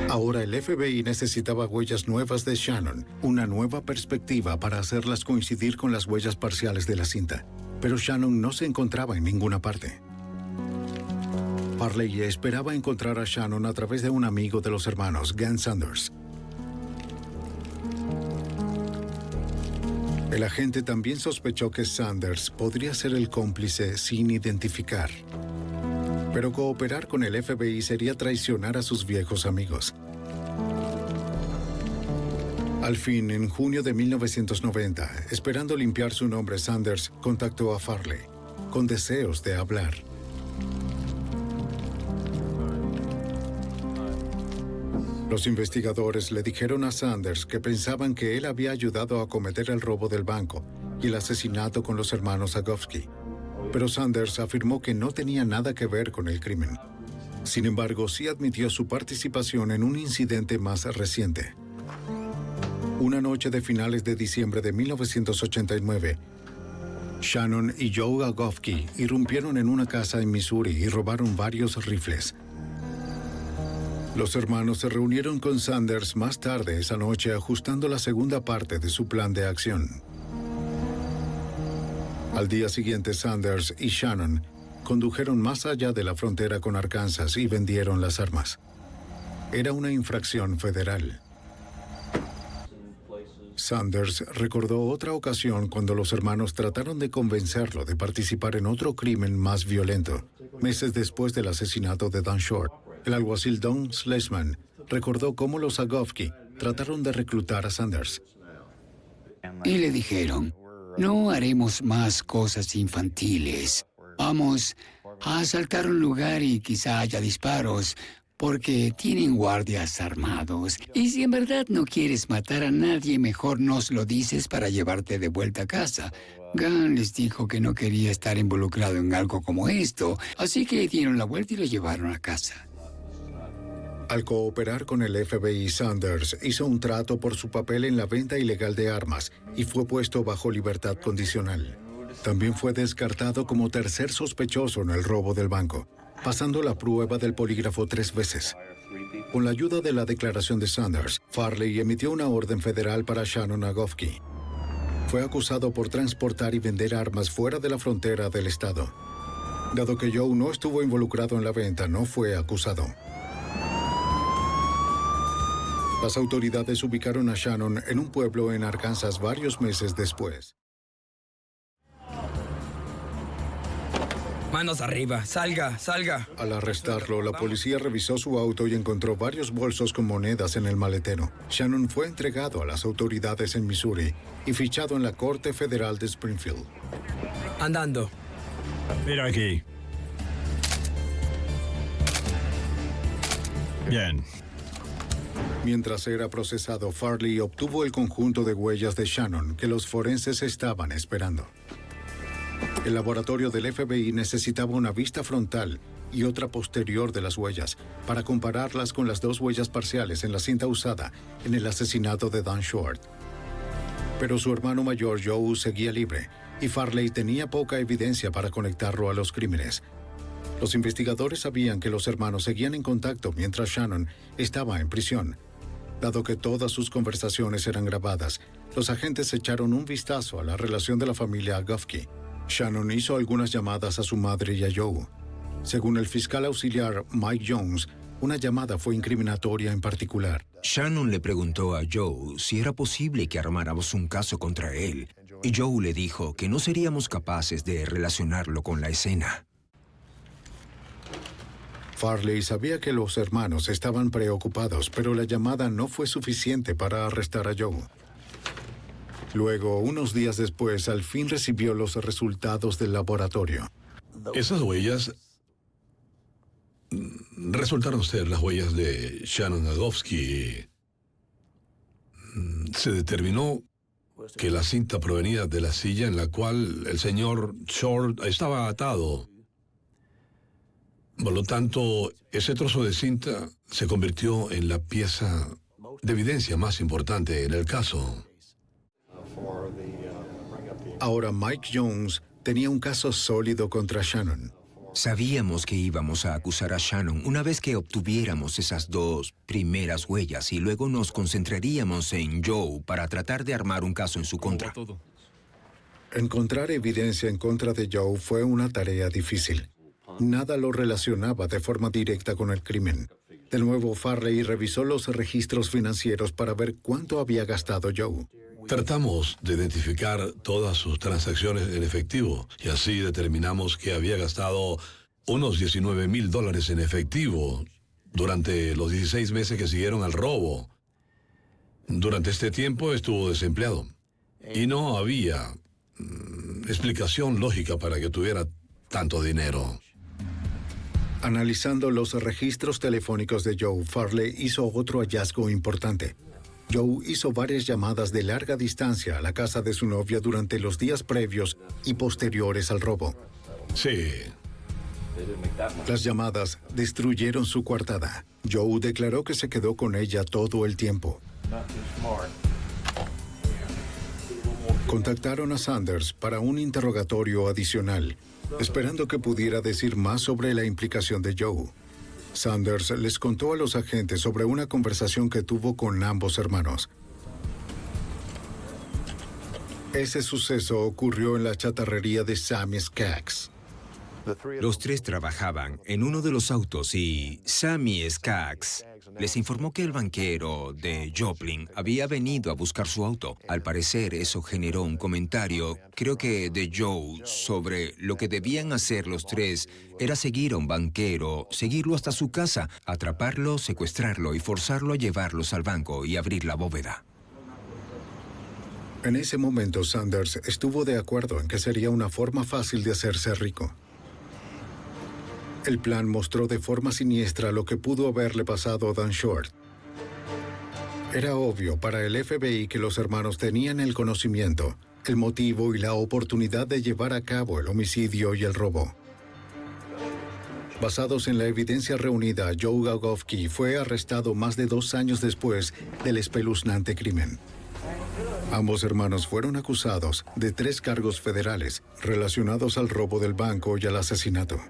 Ahora el FBI necesitaba huellas nuevas de Shannon, una nueva perspectiva para hacerlas coincidir con las huellas parciales de la cinta. Pero Shannon no se encontraba en ninguna parte. Farley esperaba encontrar a Shannon a través de un amigo de los hermanos, Gan Sanders. El agente también sospechó que Sanders podría ser el cómplice sin identificar. Pero cooperar con el FBI sería traicionar a sus viejos amigos. Al fin, en junio de 1990, esperando limpiar su nombre, Sanders contactó a Farley, con deseos de hablar. Los investigadores le dijeron a Sanders que pensaban que él había ayudado a cometer el robo del banco y el asesinato con los hermanos Zagofsky. Pero Sanders afirmó que no tenía nada que ver con el crimen. Sin embargo, sí admitió su participación en un incidente más reciente. Una noche de finales de diciembre de 1989, Shannon y Joe Zagofsky irrumpieron en una casa en Missouri y robaron varios rifles. Los hermanos se reunieron con Sanders más tarde esa noche ajustando la segunda parte de su plan de acción. Al día siguiente, Sanders y Shannon condujeron más allá de la frontera con Arkansas y vendieron las armas. Era una infracción federal. Sanders recordó otra ocasión cuando los hermanos trataron de convencerlo de participar en otro crimen más violento, meses después del asesinato de Dan Short. El alguacil Don Schlesman recordó cómo los Zagofsky trataron de reclutar a Sanders. Y le dijeron, no haremos más cosas infantiles. Vamos a asaltar un lugar y quizá haya disparos, porque tienen guardias armados. Y si en verdad no quieres matar a nadie, mejor nos lo dices para llevarte de vuelta a casa. Gan les dijo que no quería estar involucrado en algo como esto, así que dieron la vuelta y lo llevaron a casa. Al cooperar con el FBI, Sanders hizo un trato por su papel en la venta ilegal de armas y fue puesto bajo libertad condicional. También fue descartado como tercer sospechoso en el robo del banco, pasando la prueba del polígrafo 3 veces. Con la ayuda de la declaración de Sanders, Farley emitió una orden federal para Shannon Zagofsky. Fue acusado por transportar y vender armas fuera de la frontera del estado. Dado que Joe no estuvo involucrado en la venta, no fue acusado. Las autoridades ubicaron a Shannon en un pueblo en Arkansas varios meses después. Manos arriba, salga, salga. Al arrestarlo, la policía revisó su auto y encontró varios bolsos con monedas en el maletero. Shannon fue entregado a las autoridades en Missouri y fichado en la Corte Federal de Springfield. Andando. Mira aquí. Bien. Mientras era procesado, Farley obtuvo el conjunto de huellas de Shannon que los forenses estaban esperando. El laboratorio del FBI necesitaba una vista frontal y otra posterior de las huellas para compararlas con las dos huellas parciales en la cinta usada en el asesinato de Dan Short. Pero su hermano mayor Joe seguía libre y Farley tenía poca evidencia para conectarlo a los crímenes. Los investigadores sabían que los hermanos seguían en contacto mientras Shannon estaba en prisión. Dado que todas sus conversaciones eran grabadas, los agentes echaron un vistazo a la relación de la familia Zagofsky. Shannon hizo algunas llamadas a su madre y a Joe. Según el fiscal auxiliar Mike Jones, una llamada fue incriminatoria en particular. Shannon le preguntó a Joe si era posible que armáramos un caso contra él, y Joe le dijo que no seríamos capaces de relacionarlo con la escena. Farley sabía que los hermanos estaban preocupados, pero la llamada no fue suficiente para arrestar a Joe. Luego, unos días después, al fin recibió los resultados del laboratorio. Esas huellas resultaron ser las huellas de Shannon Zagofsky. Se determinó que la cinta provenía de la silla en la cual el señor Short estaba atado. Por lo tanto, ese trozo de cinta se convirtió en la pieza de evidencia más importante en el caso. Ahora Mike Jones tenía un caso sólido contra Shannon. Sabíamos que íbamos a acusar a Shannon una vez que obtuviéramos esas 2 primeras huellas y luego nos concentraríamos en Joe para tratar de armar un caso en su contra. Encontrar evidencia en contra de Joe fue una tarea difícil. Nada lo relacionaba de forma directa con el crimen. De nuevo, Farley revisó los registros financieros para ver cuánto había gastado Joe. Tratamos de identificar todas sus transacciones en efectivo y así determinamos que había gastado unos $19,000 en efectivo durante los 16 meses que siguieron al robo. Durante este tiempo estuvo desempleado y no había explicación lógica para que tuviera tanto dinero. Analizando los registros telefónicos de Joe, Farley hizo otro hallazgo importante. Joe hizo varias llamadas de larga distancia a la casa de su novia durante los días previos y posteriores al robo. Sí. Las llamadas destruyeron su coartada. Joe declaró que se quedó con ella todo el tiempo. Contactaron a Sanders para un interrogatorio adicional, esperando que pudiera decir más sobre la implicación de Joe. Sanders les contó a los agentes sobre una conversación que tuvo con ambos hermanos. Ese suceso ocurrió en la chatarrería de Sammy Skaggs. Los 3 trabajaban en uno de los autos y Sammy Skaggs les informó que el banquero de Joplin había venido a buscar su auto. Al parecer, eso generó un comentario, creo que de Joe, sobre lo que debían hacer los 3 era seguir a un banquero, seguirlo hasta su casa, atraparlo, secuestrarlo y forzarlo a llevarlos al banco y abrir la bóveda. En ese momento, Sanders estuvo de acuerdo en que sería una forma fácil de hacerse rico. El plan mostró de forma siniestra lo que pudo haberle pasado a Dan Short. Era obvio para el FBI que los hermanos tenían el conocimiento, el motivo y la oportunidad de llevar a cabo el homicidio y el robo. Basados en la evidencia reunida, Joe Gagowski fue arrestado más de 2 años después del espeluznante crimen. Ambos hermanos fueron acusados de 3 cargos federales relacionados al robo del banco y al asesinato.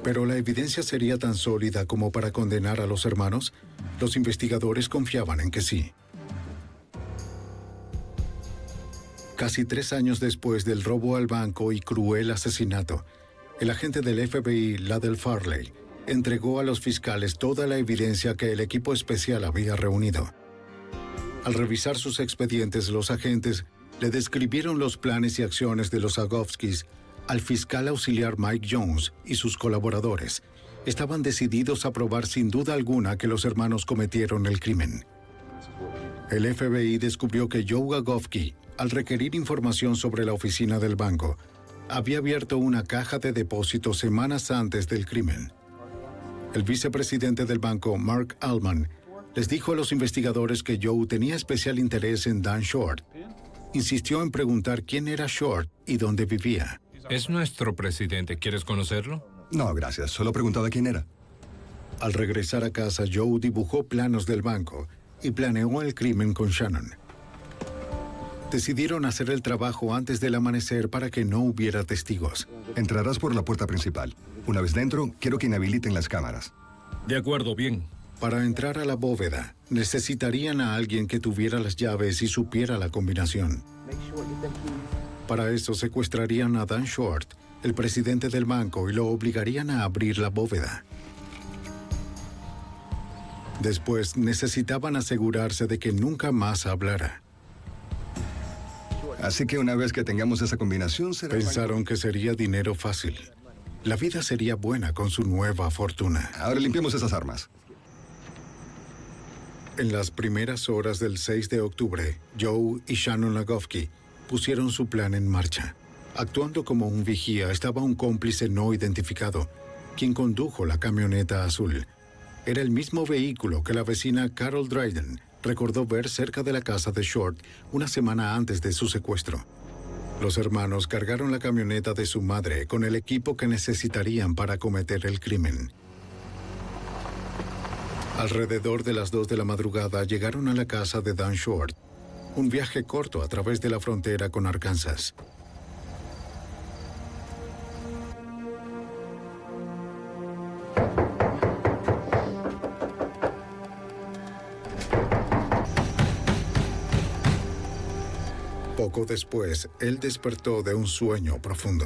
¿Pero la evidencia sería tan sólida como para condenar a los hermanos? Los investigadores confiaban en que sí. Casi 3 años después del robo al banco y cruel asesinato, el agente del FBI, Ladell Farley, entregó a los fiscales toda la evidencia que el equipo especial había reunido. Al revisar sus expedientes, los agentes le describieron los planes y acciones de los Gagowskis al fiscal auxiliar Mike Jones y sus colaboradores. Estaban decididos a probar sin duda alguna que los hermanos cometieron el crimen. El FBI descubrió que Joe Gagowski, al requerir información sobre la oficina del banco, había abierto una caja de depósito semanas antes del crimen. El vicepresidente del banco, Mark Allman, les dijo a los investigadores que Joe tenía especial interés en Dan Short. Insistió en preguntar quién era Short y dónde vivía. Es nuestro presidente. ¿Quieres conocerlo? No, gracias. Solo preguntaba quién era. Al regresar a casa, Joe dibujó planos del banco y planeó el crimen con Shannon. Decidieron hacer el trabajo antes del amanecer para que no hubiera testigos. Entrarás por la puerta principal. Una vez dentro, quiero que inhabiliten las cámaras. De acuerdo, bien. Para entrar a la bóveda, necesitarían a alguien que tuviera las llaves y supiera la combinación. Para eso secuestrarían a Dan Short, el presidente del banco, y lo obligarían a abrir la bóveda. Después necesitaban asegurarse de que nunca más hablara. Así que una vez que tengamos esa combinación será... Pensaron que sería dinero fácil. La vida sería buena con su nueva fortuna. Ahora limpiemos esas armas. En las primeras horas del 6 de octubre, Joe y Shannon Gagowski pusieron su plan en marcha. Actuando como un vigía estaba un cómplice no identificado, quien condujo la camioneta azul. Era el mismo vehículo que la vecina Carol Dryden recordó ver cerca de la casa de Short una semana antes de su secuestro. Los hermanos cargaron la camioneta de su madre con el equipo que necesitarían para cometer el crimen. Alrededor de las 2 de la madrugada llegaron a la casa de Dan Short, un viaje corto a través de la frontera con Arkansas. Poco después, él despertó de un sueño profundo.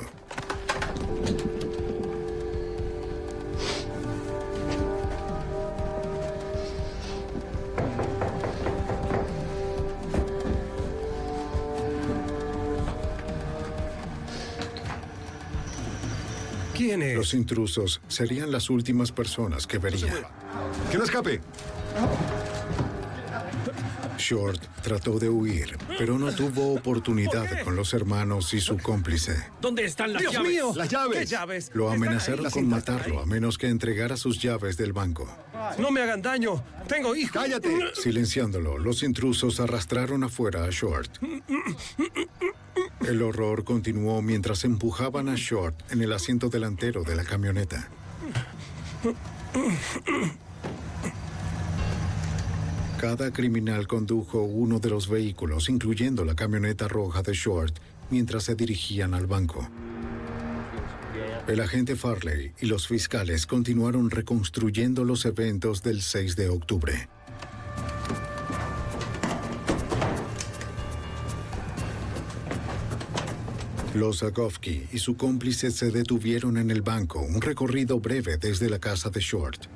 ¿Quién es? Los intrusos serían las últimas personas que vería. ¡Que no escape! Short trató de huir, pero no tuvo oportunidad con los hermanos y su cómplice. ¿Dónde están las ¡Dios llaves? mío! ¡Las llaves! ¿Qué llaves? Lo amenazaron Las con cintas. matarlo a menos que entregara sus llaves del banco. No me hagan daño. Tengo hijos. ¡Cállate! Silenciándolo, los intrusos arrastraron afuera a Short. El horror continuó mientras empujaban a Short en el asiento delantero de la camioneta. Cada criminal condujo uno de los vehículos, incluyendo la camioneta roja de Short, mientras se dirigían al banco. El agente Farley y los fiscales continuaron reconstruyendo los eventos del 6 de octubre. Los Zagofsky y su cómplice se detuvieron en el banco, un recorrido breve desde la casa de Short.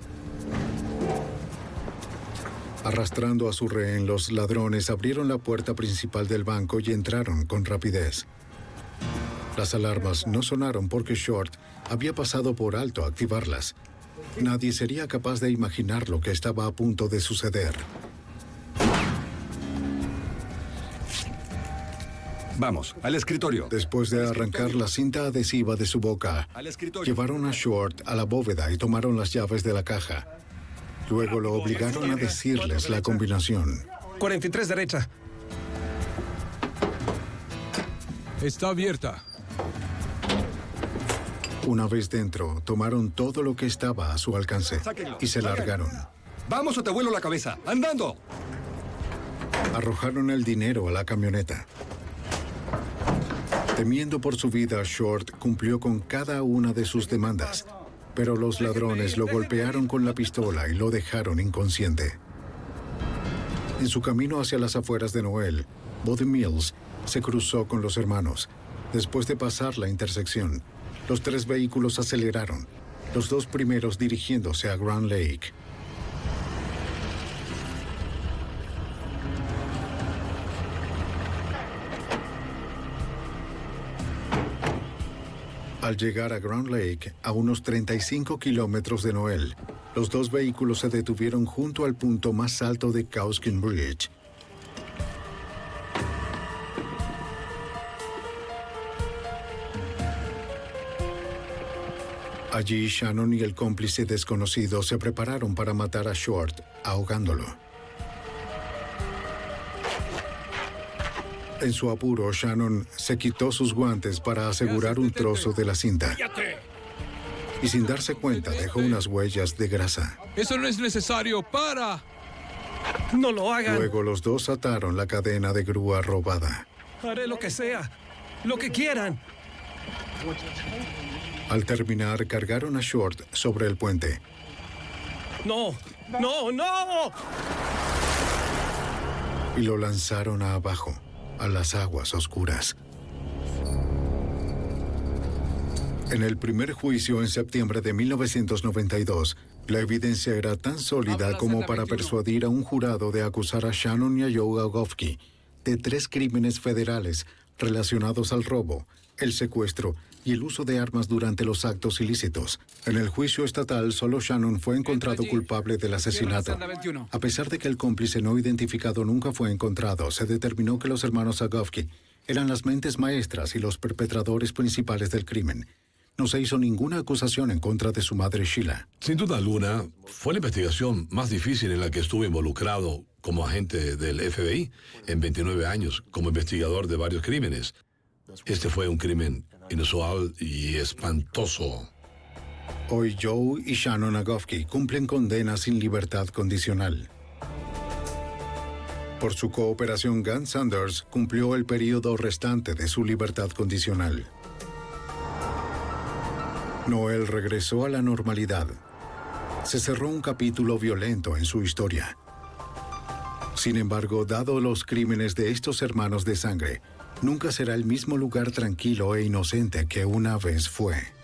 Arrastrando a su rehén, los ladrones abrieron la puerta principal del banco y entraron con rapidez. Las alarmas no sonaron porque Short había pasado por alto a activarlas. Nadie sería capaz de imaginar lo que estaba a punto de suceder. Vamos, al escritorio. Después de arrancar la cinta adhesiva de su boca, Al escritorio. llevaron a Short a la bóveda y tomaron las llaves de la caja. Luego lo obligaron a decirles la combinación. 43 derecha. Está abierta. Una vez dentro, tomaron todo lo que estaba a su alcance y se largaron. ¡Vamos o te vuelo la cabeza! ¡Andando! Arrojaron el dinero a la camioneta. Temiendo por su vida, Short cumplió con cada una de sus demandas, pero los ladrones lo golpearon con la pistola y lo dejaron inconsciente. En su camino hacia las afueras de Noel, Buddy Mills se cruzó con los hermanos. Después de pasar la intersección, los tres vehículos aceleraron, los dos primeros dirigiéndose a Grand Lake. Al llegar a Grand Lake, a unos 35 kilómetros de Noel, los dos vehículos se detuvieron junto al punto más alto de Cowskin Bridge. Allí, Shannon y el cómplice desconocido se prepararon para matar a Short, ahogándolo. En su apuro, Shannon se quitó sus guantes para asegurar un trozo de la cinta. Y sin darse cuenta, dejó unas huellas de grasa. Eso no es necesario. ¡Para! No lo hagan. Luego los dos ataron la cadena de grúa robada. Haré lo que sea. Lo que quieran. Al terminar, cargaron a Short sobre el puente. No. No, no. Y lo lanzaron abajo, a las aguas oscuras. En el primer juicio en septiembre de 1992, la evidencia era tan sólida como para persuadir a un jurado de acusar a Shannon y a Joe Zagofsky de 3 crímenes federales relacionados al robo, el secuestro y el uso de armas durante los actos ilícitos. En el juicio estatal, solo Shannon fue encontrado culpable del asesinato. A pesar de que el cómplice no identificado nunca fue encontrado, se determinó que los hermanos Zagofsky eran las mentes maestras y los perpetradores principales del crimen. No se hizo ninguna acusación en contra de su madre Sheila. Sin duda alguna, fue la investigación más difícil en la que estuve involucrado como agente del FBI en 29 años, como investigador de varios crímenes. Este fue un crimen inusual y espantoso. Hoy Joe y Shannon Zagofsky cumplen condena sin libertad condicional. Por su cooperación, Gunn Sanders cumplió el periodo restante de su libertad condicional. Noel regresó a la normalidad. Se cerró un capítulo violento en su historia. Sin embargo, dado los crímenes de estos hermanos de sangre, nunca será el mismo lugar tranquilo e inocente que una vez fue.